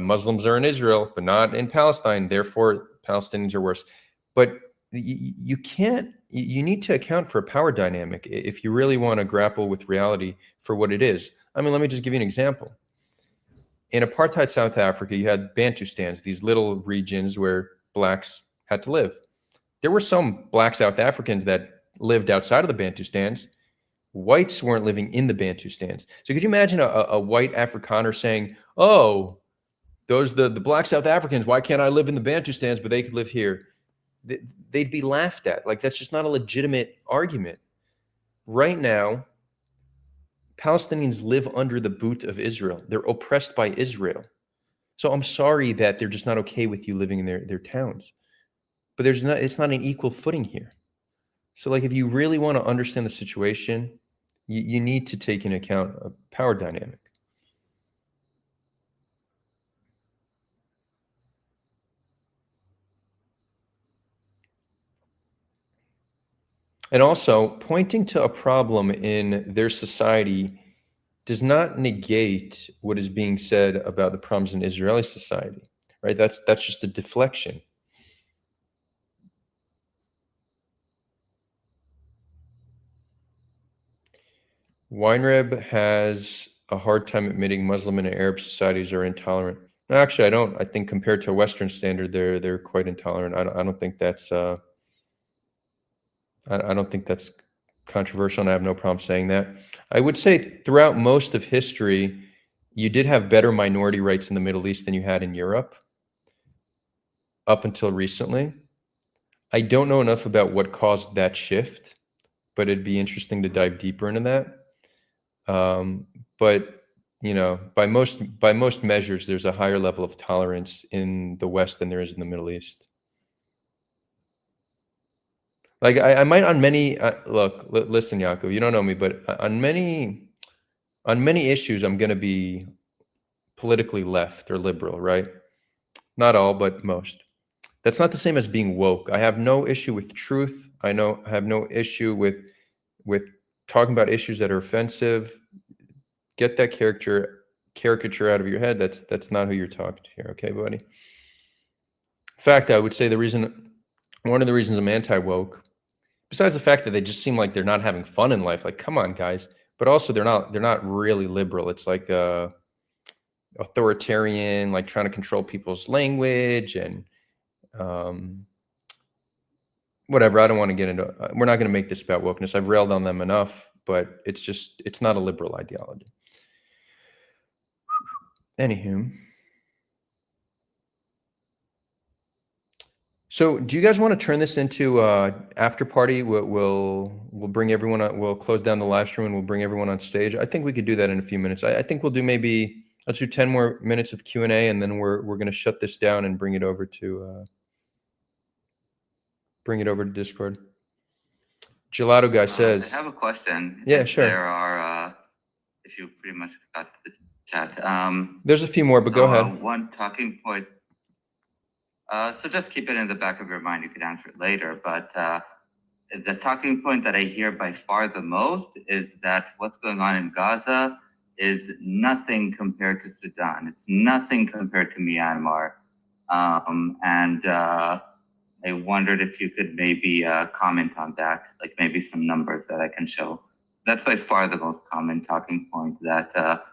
Muslims are in Israel, but not in Palestine. Therefore, Palestinians are worse. But you can't. You need to account for a power dynamic if you really want to grapple with reality for what it is. I mean, let me just give you an example. In apartheid South Africa, you had Bantustans, these little regions where blacks had to live. There were some black South Africans that lived outside of the Bantustans. Whites weren't living in the Bantustans. So could you imagine a white Afrikaner saying, "Oh, those the black South Africans, why can't I live in the Bantustans, but they could live here?" They'd be laughed at. Like, that's just not a legitimate argument. Right now, Palestinians live under the boot of Israel. They're oppressed by Israel. So I'm sorry that they're just not okay with you living in their towns. But it's not an equal footing here. So, like, if you really want to understand the situation, you need to take into account a power dynamic. And also, pointing to a problem in their society does not negate what is being said about the problems in Israeli society, right? That's just a deflection. Weinreb has a hard time admitting Muslim and Arab societies are intolerant. No, actually, I don't. I think compared to a Western standard, they're quite intolerant. I don't think that's I don't think that's controversial, and I have no problem saying that. I would say throughout most of history, you did have better minority rights in the Middle East than you had in Europe up until recently. I don't know enough about what caused that shift, but it'd be interesting to dive deeper into that. But you know, by most measures, there's a higher level of tolerance in the West than there is in the Middle East. Like I might on many listen, Yaakov, you don't know me, but on many issues, I'm going to be politically left or liberal, right? Not all, but most. That's not the same as being woke. I have no issue with truth. I have no issue with talking about issues that are offensive. Get that caricature out of your head. That's not who you're talking to here, okay, buddy? In fact, I would say one of the reasons I'm anti-woke, besides the fact that they just seem like they're not having fun in life, like come on, guys, but also they're not really liberal. It's like authoritarian, like trying to control people's language and whatever. I don't want to get into we're not going to make this about wokeness. I've railed on them enough, but it's not a liberal ideology. Anywho, so do you guys want to turn this into after party? We'll bring everyone on, we'll close down the live stream and we'll bring everyone on stage. I think we could do that in a few minutes. I think we'll do let's do 10 more minutes of Q&A, and then we're going to shut this down and bring it over to Discord. Gelato guy says, I have a question. Yeah, sure. There are, if you pretty much got the chat. There's a few more, but go ahead. One talking point. So just keep it in the back of your mind. You could answer it later. But the talking point that I hear by far the most is that what's going on in Gaza is nothing compared to Sudan. It's nothing compared to Myanmar. I wondered if you could maybe comment on that, like maybe some numbers that I can show. That's by far the most common talking point, that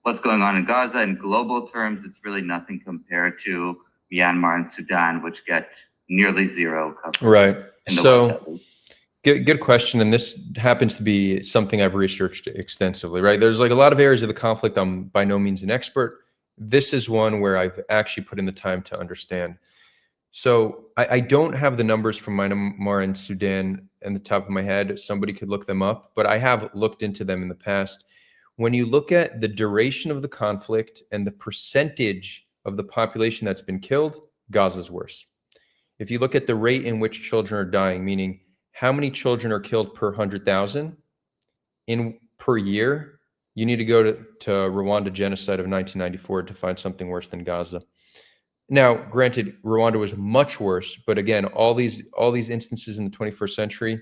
what's going on in Gaza in global terms, it's really nothing compared to Myanmar and Sudan, which get nearly zero coverage. Right. So good question. And this happens to be something I've researched extensively, right? There's like a lot of areas of the conflict I'm by no means an expert. This is one where I've actually put in the time to understand. So I don't have the numbers from Myanmar and Sudan in the top of my head. Somebody could look them up, but I have looked into them in the past. When you look at the duration of the conflict and the percentage of the population that's been killed, Gaza's worse. If you look at the rate in which children are dying, meaning how many children are killed per 100,000 per year, you need to go to Rwanda genocide of 1994 to find something worse than Gaza. Now, granted, Rwanda was much worse, but again, all these instances in the 21st century,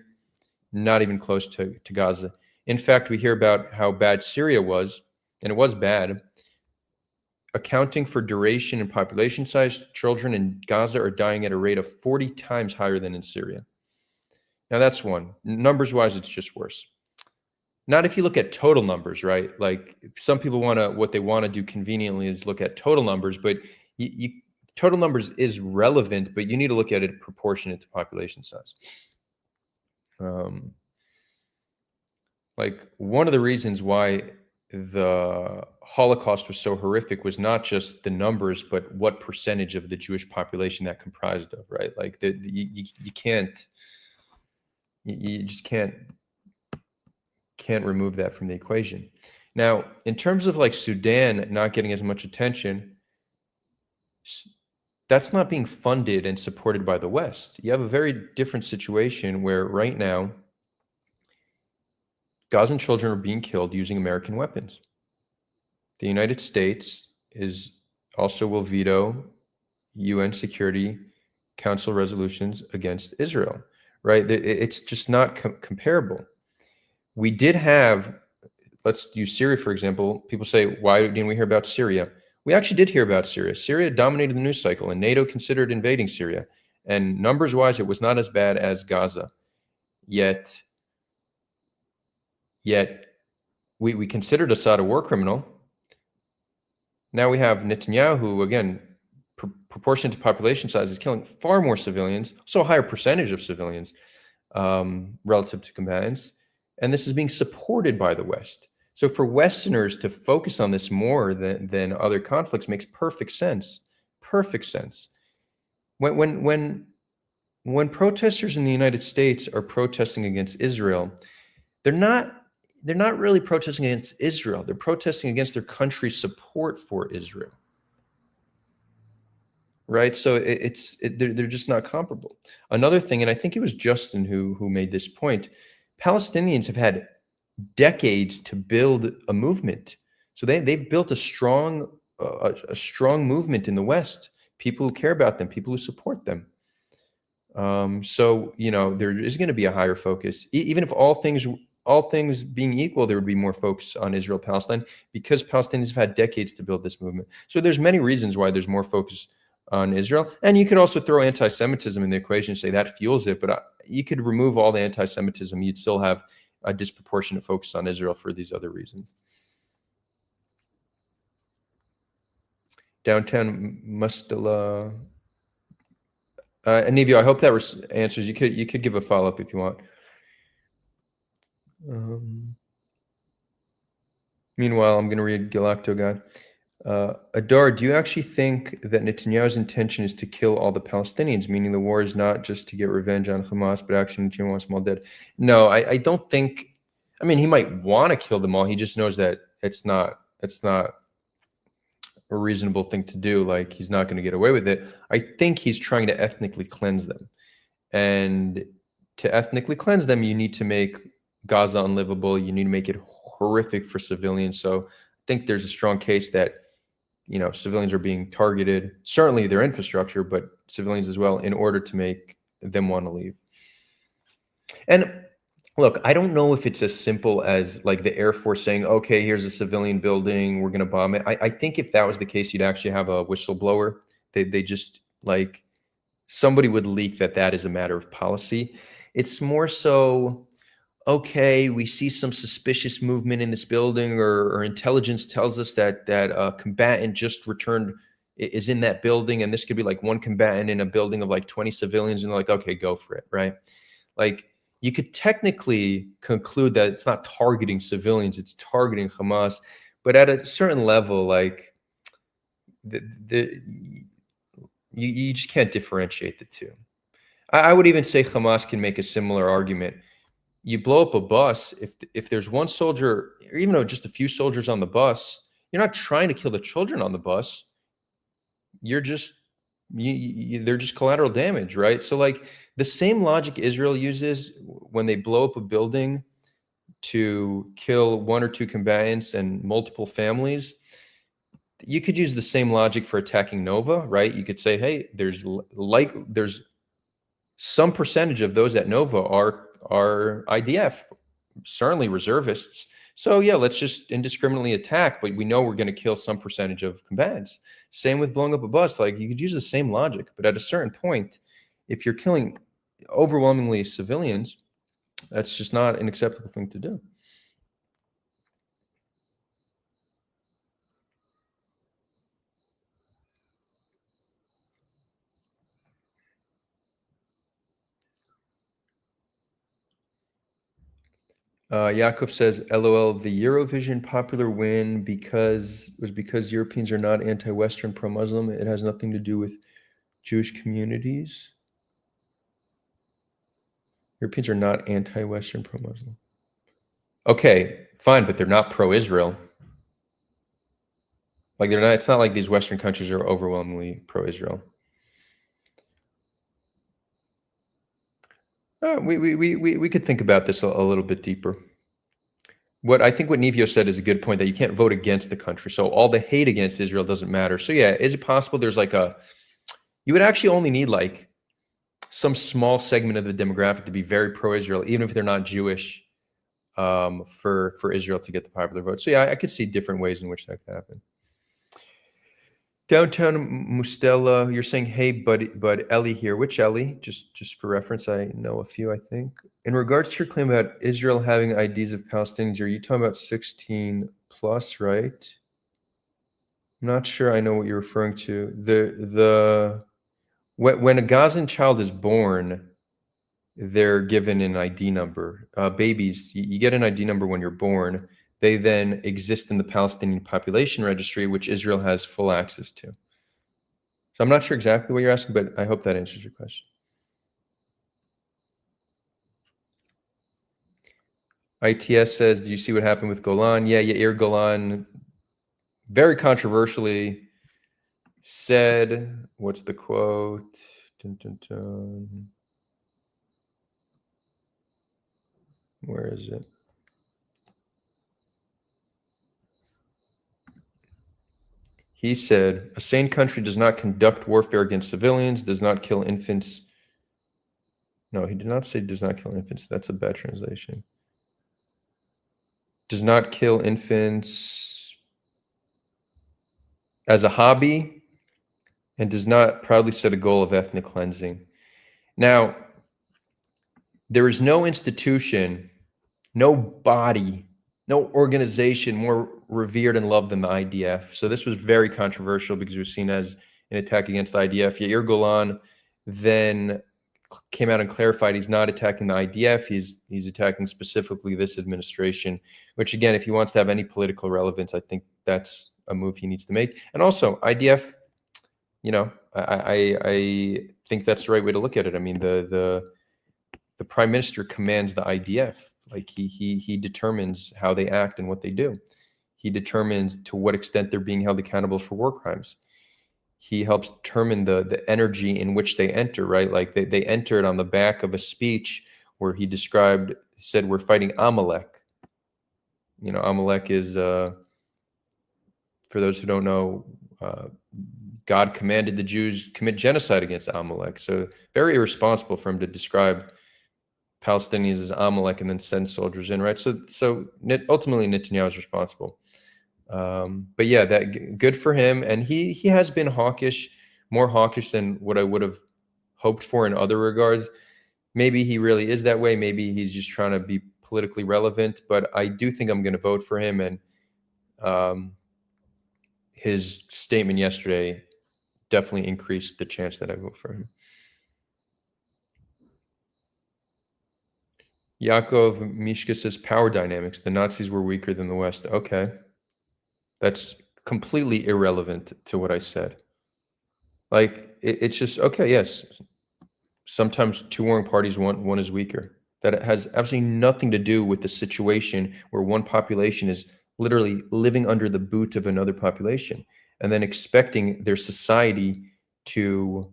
not even close to Gaza. In fact, we hear about how bad Syria was, and it was bad. Accounting for duration and population size, children in Gaza are dying at a rate of 40 times higher than in Syria. Now, that's one. Numbers-wise, it's just worse. Not if you look at total numbers, right? Like some people what they want to do conveniently is look at total numbers, but total numbers is relevant, but you need to look at it proportionate to population size. Like one of the reasons why the Holocaust was so horrific was not just the numbers, but what percentage of the Jewish population that comprised of, right? Like you just can't remove that from the equation. Now, in terms of like Sudan not getting as much attention, that's not being funded and supported by the West. You have a very different situation where right now, Gazan children are being killed using American weapons. The United States will veto UN Security Council resolutions against Israel. right? It's just not comparable. We did have, let's use Syria, for example. People say, why didn't we hear about Syria? We actually did hear about Syria. Syria dominated the news cycle, and NATO considered invading Syria. And numbers-wise, it was not as bad as Gaza. Yet we considered Assad a war criminal. Now we have Netanyahu, who, again, proportion to population size, is killing far more civilians, so a higher percentage of civilians relative to combatants. And this is being supported by the West. So for Westerners to focus on this more than other conflicts makes perfect sense. Perfect sense. When protesters in the United States are protesting against Israel, they're not really protesting against Israel. They're protesting against their country's support for Israel. Right? So they're just not comparable. Another thing, and I think it was Justin who made this point, Palestinians have had decades to build a movement. So they've built a strong movement in the West, people who care about them, people who support them. So, there is going to be a higher focus, even if all things being equal, there would be more focus on Israel Palestine, because Palestinians have had decades to build this movement. So there's many reasons why there's more focus on Israel. And you could also throw anti-Semitism in the equation and say that fuels it, but you could remove all the anti-Semitism, you'd still have a disproportionate focus on Israel for these other reasons. Downtown Mustala. Anivio, I hope that answers. You could give a follow-up if you want. Meanwhile, I'm going to read Galacto Guy. Adar, do you actually think that Netanyahu's intention is to kill all the Palestinians, meaning the war is not just to get revenge on Hamas, but actually Netanyahu wants them all dead? No, I don't think. I mean, he might want to kill them all. He just knows that it's not a reasonable thing to do. Like, he's not going to get away with it. I think he's trying to ethnically cleanse them, and to ethnically cleanse them, you need to make Gaza unlivable. You need to make it horrific for civilians. So I think there's a strong case that civilians are being targeted, certainly their infrastructure, but civilians as well, in order to make them want to leave. And look, I don't know if it's as simple as like the Air Force saying, okay, here's a civilian building, we're going to bomb it. I think if that was the case, you'd actually have a whistleblower. They just, like, somebody would leak that is a matter of policy. It's more so, okay, we see some suspicious movement in this building, or intelligence tells us that a combatant just returned, is in that building, and this could be like one combatant in a building of like 20 civilians, and they're like, okay, go for it, right? Like, you could technically conclude that it's not targeting civilians, it's targeting Hamas, but at a certain level, like, you just can't differentiate the two. I would even say Hamas can make a similar argument. You blow up a bus, if there's one soldier, or even though just a few soldiers on the bus, you're not trying to kill the children on the bus. You're just, they're just collateral damage, right? So, like, the same logic Israel uses when they blow up a building to kill one or two combatants and multiple families, you could use the same logic for attacking Nova, right? You could say, hey, there's some percentage of those at Nova are IDF, certainly reservists. So yeah, let's just indiscriminately attack, but we know we're going to kill some percentage of combatants. Same with blowing up a bus. Like, you could use the same logic, but at a certain point, if you're killing overwhelmingly civilians, that's just not an acceptable thing to do. Yakov says, LOL, the Eurovision popular win was because Europeans are not anti-Western, pro-Muslim. It has nothing to do with Jewish communities. Europeans are not anti-Western, pro-Muslim. Okay, fine, but they're not pro-Israel. Like, they're not. It's not like these Western countries are overwhelmingly pro-Israel. We could think about this a little bit deeper. What Nevio said is a good point, that you can't vote against the country. So all the hate against Israel doesn't matter. So yeah, is it possible there's like you would actually only need like some small segment of the demographic to be very pro-Israel, even if they're not Jewish, for Israel to get the popular vote. So yeah, I could see different ways in which that could happen. Downtown Mustela, you're saying, hey, but Ellie here. Which Ellie? Just for reference, I know a few, I think. In regards to your claim about Israel having IDs of Palestinians, are you talking about 16 plus, right? I'm not sure I know what you're referring to. When a Gazan child is born, they're given an ID number. Babies, you get an ID number when you're born. They then exist in the Palestinian population registry, which Israel has full access to. So I'm not sure exactly what you're asking, but I hope that answers your question. ITS says, do you see what happened with Golan? Yeah, Yair Golan very controversially said, what's the quote? Dun, dun, dun. Where is it? He said, a sane country does not conduct warfare against civilians, does not kill infants. No, he did not say does not kill infants. That's a bad translation. Does not kill infants as a hobby and does not proudly set a goal of ethnic cleansing. Now, there is no institution, no body, no organization more revered and loved than the IDF. So this was very controversial because it was seen as an attack against the IDF. Yair Golan then came out and clarified he's not attacking the IDF. He's attacking specifically this administration, which again, if he wants to have any political relevance, I think that's a move he needs to make. And also IDF, you know, I think that's the right way to look at it. I mean, the prime minister commands the IDF. Like he determines how they act and what they do. He determines to what extent they're being held accountable for war crimes. He helps determine the energy in which they enter, right? Like they entered on the back of a speech where he said, we're fighting Amalek. You know, Amalek is, for those who don't know, God commanded the Jews commit genocide against Amalek. So very irresponsible for him to describe Palestinians as Amalek and then send soldiers in, right? So ultimately Netanyahu is responsible. But yeah, that good for him, and he has been hawkish, more hawkish than what I would have hoped for in other regards. Maybe he really is that way. Maybe he's just trying to be politically relevant. But I do think I'm going to vote for him, and his statement yesterday definitely increased the chance that I vote for him. Yaakov Mishka says power dynamics. The Nazis were weaker than the West. Okay. That's completely irrelevant to what I said. Like, it's just, okay, yes. Sometimes two warring parties, one is weaker. That has absolutely nothing to do with the situation where one population is literally living under the boot of another population and then expecting their society to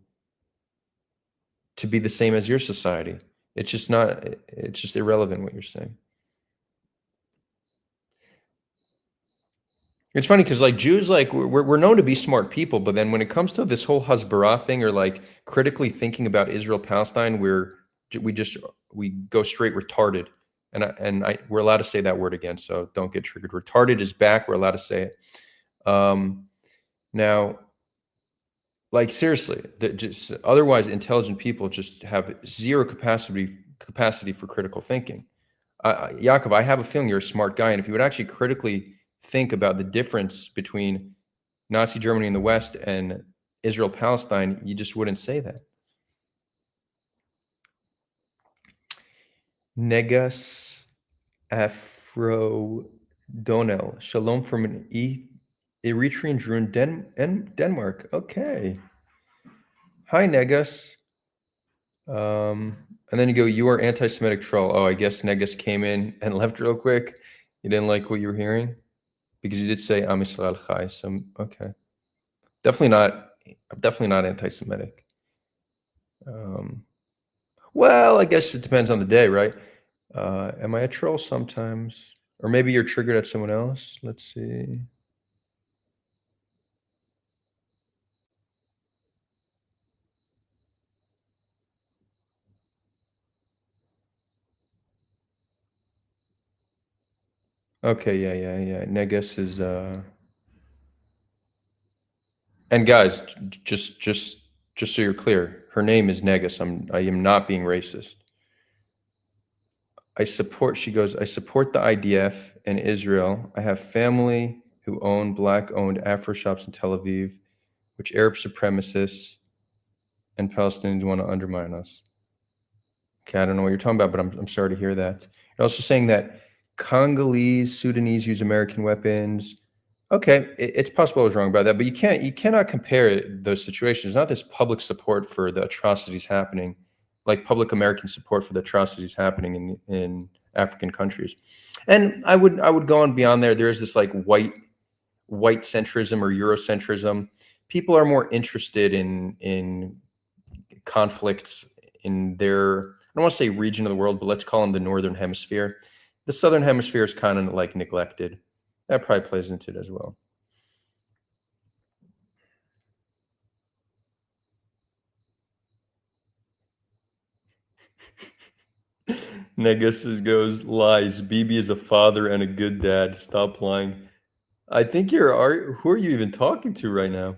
be the same as your society. It's just irrelevant what you're saying. It's funny because like Jews, like we're known to be smart people, but then when it comes to this whole Hasbara thing or like critically thinking about Israel Palestine, we go straight retarded, and we're allowed to say that word again, so don't get triggered. Retarded is back. We're allowed to say it. Now, like seriously, just otherwise intelligent people just have zero capacity for critical thinking. Yaakov, I have a feeling you're a smart guy, and if you would actually critically think about the difference between Nazi Germany in the West and Israel Palestine, you just wouldn't say that. Negas Afro Donel, shalom from an Eritrean Jew in Denmark. Okay. Hi, Negas. And then you go, you are anti-Semitic troll. Oh, I guess Negas came in and left real quick. You didn't like what you were hearing? Because you did say Am Yisrael Chai. So, okay. Definitely not anti-Semitic. Well, I guess it depends on the day, right? Am I a troll sometimes? Or maybe you're triggered at someone else. Let's see. Okay, yeah. Negus is and guys, just so you're clear, her name is Negus. I am not being racist. She goes, I support the IDF and Israel. I have family who own black-owned Afro shops in Tel Aviv, which Arab supremacists and Palestinians want to undermine us. Okay, I don't know what you're talking about, but I'm sorry to hear that. You're also saying that Congolese, Sudanese use American weapons. Okay, it's possible I was wrong about that, but you cannot compare those situations. It's not this public support for the atrocities happening, like public American support for the atrocities happening in African countries. And I would go on beyond there. There is this like white centrism or Eurocentrism. People are more interested in conflicts in their, I don't want to say region of the world, but let's call them the northern hemisphere. The southern hemisphere is kind of like neglected. That probably plays into it as well. Negus goes, lies. Bibi is a father and a good dad. Stop lying. I think who are you even talking to right now?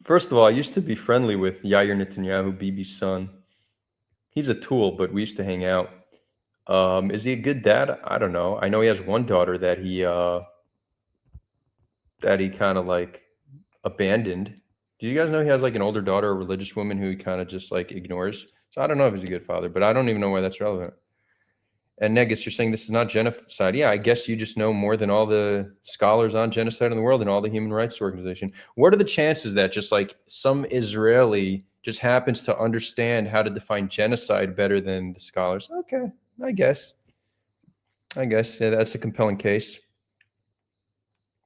First of all, I used to be friendly with Yair Netanyahu, Bibi's son. He's a tool, but we used to hang out. Is he a good dad? I don't know. I know he has one daughter that he kind of like abandoned. Do you guys know he has like an older daughter, a religious woman who he kind of just like ignores? So I don't know if he's a good father, but I don't even know why that's relevant. And Negus, you're saying this is not genocide. Yeah, I guess you just know more than all the scholars on genocide in the world and all the human rights organization. What are the chances that just like some Israeli just happens to understand how to define genocide better than the scholars? Okay, I guess. Yeah, that's a compelling case.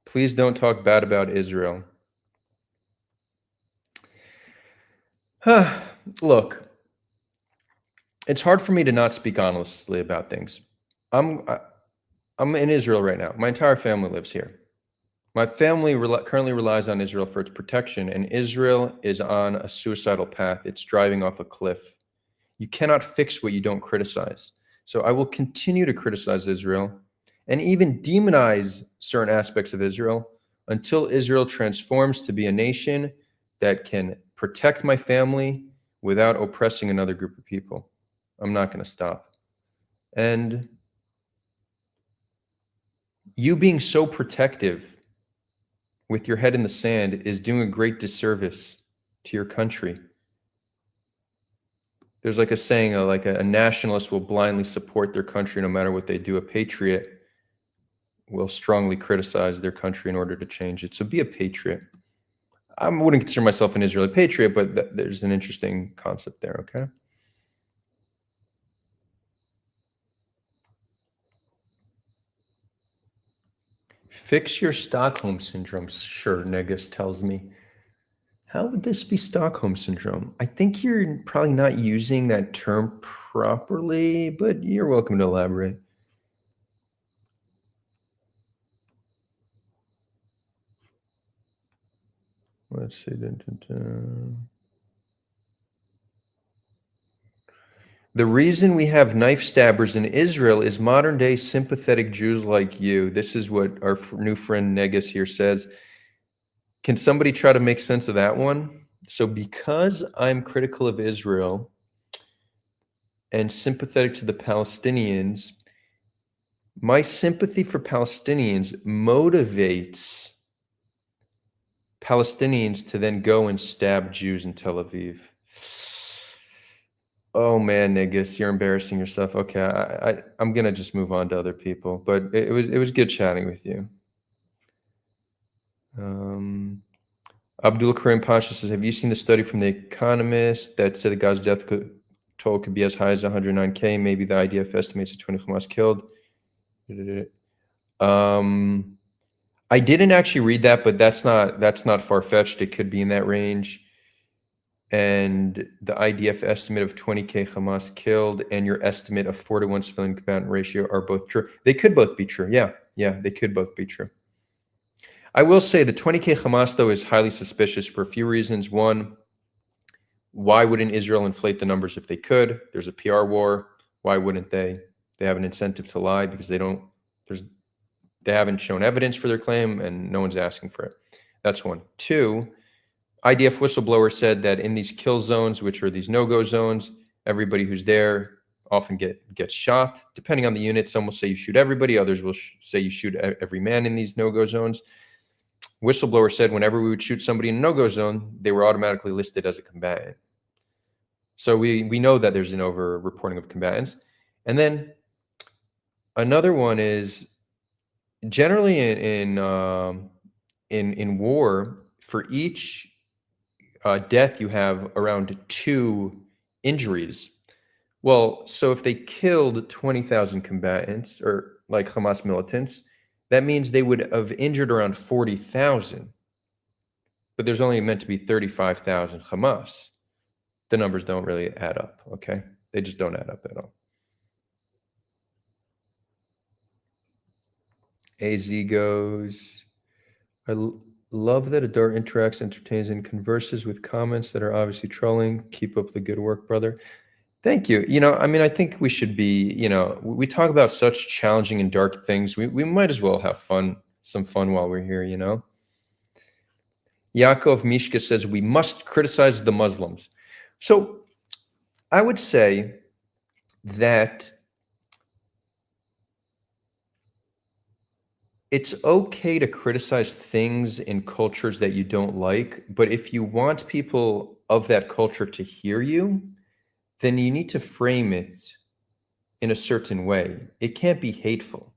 Please don't talk bad about Israel. Look, it's hard for me to not speak honestly about things. I'm in Israel right now. My entire family lives here. My family currently relies on Israel for its protection, and Israel is on a suicidal path. It's driving off a cliff. You cannot fix what you don't criticize. So I will continue to criticize Israel and even demonize certain aspects of Israel until Israel transforms to be a nation that can protect my family without oppressing another group of people. I'm not going to stop. And you being so protective with your head in the sand is doing a great disservice to your country. There's like a saying, like a nationalist will blindly support their country no matter what they do. A patriot will strongly criticize their country in order to change it. So be a patriot. I wouldn't consider myself an Israeli patriot, but there's an interesting concept there, okay? Fix your Stockholm syndrome, sure, Negus tells me. How would this be Stockholm syndrome? I think you're probably not using that term properly, but you're welcome to elaborate. Let's see. The reason we have knife stabbers in Israel is modern day sympathetic Jews like you. This is what our new friend Negus here says. Can somebody try to make sense of that one? So because I'm critical of Israel and sympathetic to the Palestinians, my sympathy for Palestinians motivates Palestinians to then go and stab Jews in Tel Aviv. Oh man, Negus, you're embarrassing yourself. Okay, I'm gonna just move on to other people, but it was good chatting with you. Abdul Karim Pasha says, have you seen the study from The Economist that said the Gaza death toll could be as high as 109K? Maybe the IDF estimates that 20 Hamas killed. I didn't actually read that, but that's not far-fetched. It could be in that range. And the IDF estimate of 20K Hamas killed and your estimate of 4 to 1 civilian combatant ratio are both true. They could both be true. Yeah, they could both be true. I will say the 20K Hamas, though, is highly suspicious for a few reasons. One, Why wouldn't Israel inflate the numbers if they could? There's a PR war. Why wouldn't they? They have an incentive to lie because they haven't shown evidence for their claim and no one's asking for it. That's one. Two, IDF whistleblower said that in these kill zones, which are these no-go zones, everybody who's there often gets shot. Depending on the unit, some will say you shoot everybody, others will say you shoot every man in these no-go zones. Whistleblower said whenever we would shoot somebody in a no-go zone, they were automatically listed as a combatant. So we know that there's an over-reporting of combatants. And then another one is generally in war, for each death, you have around 2 injuries. Well, so if they killed 20,000 combatants or like Hamas militants, that means they would have injured around 40,000. But there's only meant to be 35,000 Hamas. The numbers don't really add up, okay? They just don't add up at all. AZ goes, I love that Adar interacts, entertains, and converses with comments that are obviously trolling. Keep up the good work, brother. Thank you. I mean, I think we should be, we talk about such challenging and dark things. We might as well have some fun while we're here, Yaakov Mishka says, we must criticize the Muslims. So I would say that it's okay to criticize things in cultures that you don't like, but if you want people of that culture to hear you, then you need to frame it in a certain way. It can't be hateful,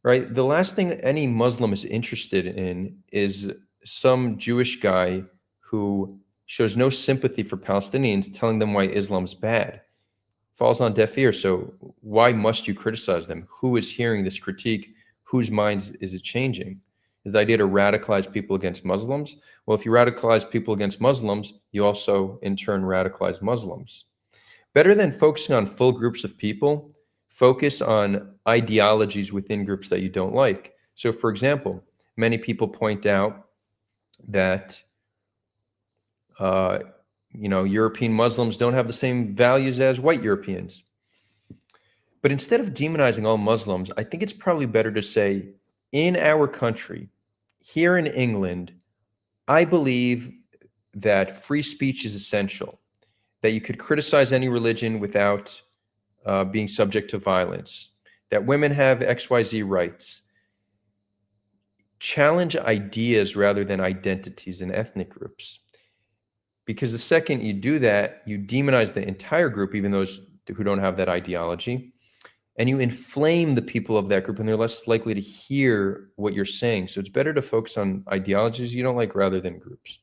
right? The last thing any Muslim is interested in is some Jewish guy who shows no sympathy for Palestinians telling them why Islam's bad. Falls on deaf ears. So why must you criticize them? Who is hearing this critique? Whose minds is it changing? Is the idea to radicalize people against Muslims? Well, if you radicalize people against Muslims, you also in turn radicalize Muslims. Better than focusing on full groups of people, focus on ideologies within groups that you don't like. So for example, many people point out that European Muslims don't have the same values as white Europeans. But instead of demonizing all Muslims, I think it's probably better to say, in our country, here in England, I believe that free speech is essential, that you could criticize any religion without being subject to violence, that women have XYZ rights. Challenge ideas rather than identities and ethnic groups. Because the second you do that, you demonize the entire group, even those who don't have that ideology, and you inflame the people of that group, and they're less likely to hear what you're saying. So it's better to focus on ideologies you don't like rather than groups.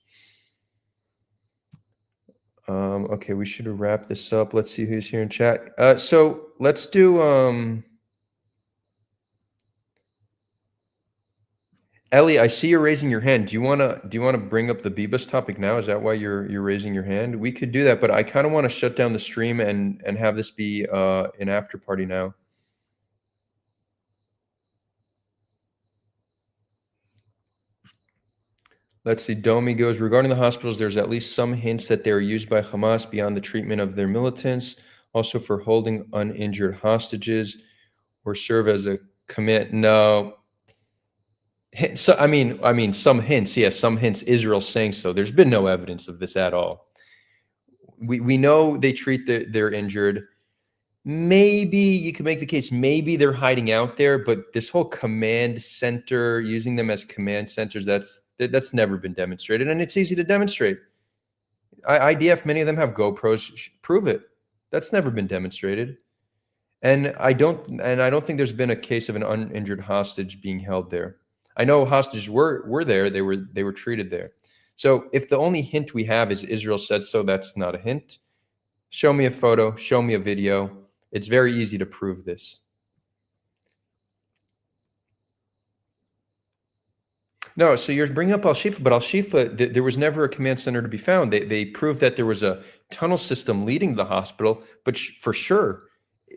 Okay, we should wrap this up. Let's see who's here in chat. So let's do... Ellie, I see you're raising your hand. Do you want to bring up the Bibas topic now? Is that why you're raising your hand? We could do that, but I kind of want to shut down the stream and have this be an after party now. Let's see. Domi goes, regarding the hospitals, there's at least some hints that they are used by Hamas beyond the treatment of their militants, also for holding uninjured hostages or serve as a commit. No. So I mean, some hints. Yes, some hints. Israel's saying so. There's been no evidence of this at all. We know they treat their injured. Maybe you could make the case. Maybe they're hiding out there. But this whole command center, using them as command centers, that's never been demonstrated, and it's easy to demonstrate. IDF, many of them have GoPros. Prove it. That's never been demonstrated. And I don't think there's been a case of an uninjured hostage being held there. I know hostages were there. They were treated there. So if the only hint we have is Israel said so, that's not a hint. Show me a photo. Show me a video. It's very easy to prove this. No, so you're bringing up Al-Shifa, but Al-Shifa, there was never a command center to be found. They proved that there was a tunnel system leading to the hospital, but for sure,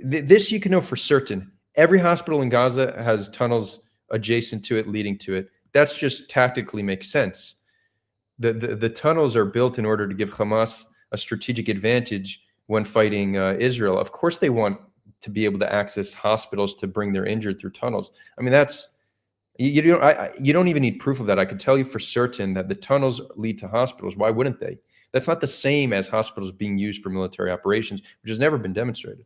this you can know for certain. Every hospital in Gaza has tunnels adjacent to it, leading to it. That's just tactically makes sense. The tunnels are built in order to give Hamas a strategic advantage when fighting Israel. Of course, they want to be able to access hospitals to bring their injured through tunnels. I mean, that's you don't even need proof of that. I could tell you for certain that the tunnels lead to hospitals. Why wouldn't they? That's not the same as hospitals being used for military operations, which has never been demonstrated.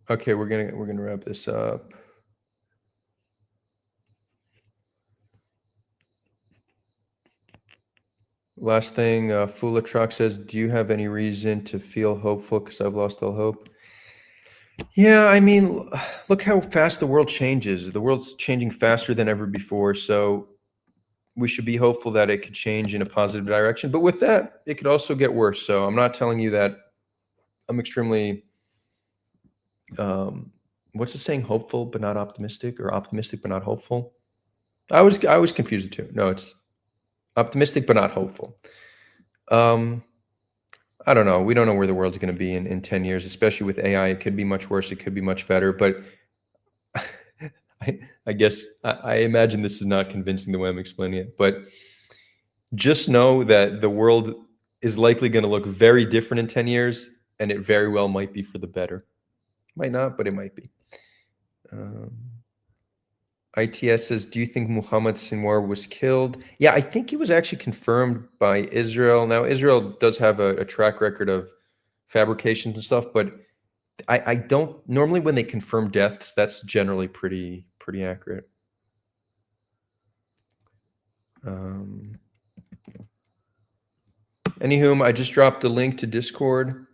Okay, we're gonna wrap this up. Last thing, Fula Truck says, do you have any reason to feel hopeful? Because I've lost all hope. Yeah, I mean, look how fast the world changes. The world's changing faster than ever before. So we should be hopeful that it could change in a positive direction. But with that, it could also get worse. So I'm not telling you that I'm extremely, what's the saying? Hopeful but not optimistic, or optimistic but not hopeful. I was confused too. No, it's optimistic but not hopeful. I don't know. We don't know where the world's going to be in 10 years, especially with AI. It could be much worse. It could be much better. But I guess I imagine this is not convincing the way I'm explaining it. But just know that the world is likely going to look very different in 10 years, and it very well might be for the better. Might not, but it might be. ITS says, do you think Muhammad Sinwar was killed? Yeah, I think he was actually confirmed by Israel. Now, Israel does have a track record of fabrications and stuff, but I don't, normally when they confirm deaths, that's generally pretty accurate. Anywho, I just dropped the link to Discord.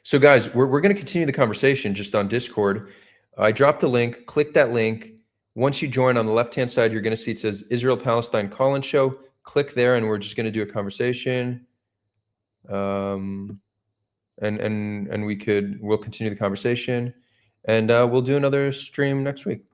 So guys, we're going to continue the conversation just on Discord. I dropped the link, click that link. Once you join, on the left-hand side, you're going to see it says Israel Palestine Call-In Show. Click there, and we're just going to do a conversation. And we'll continue the conversation, and we'll do another stream next week.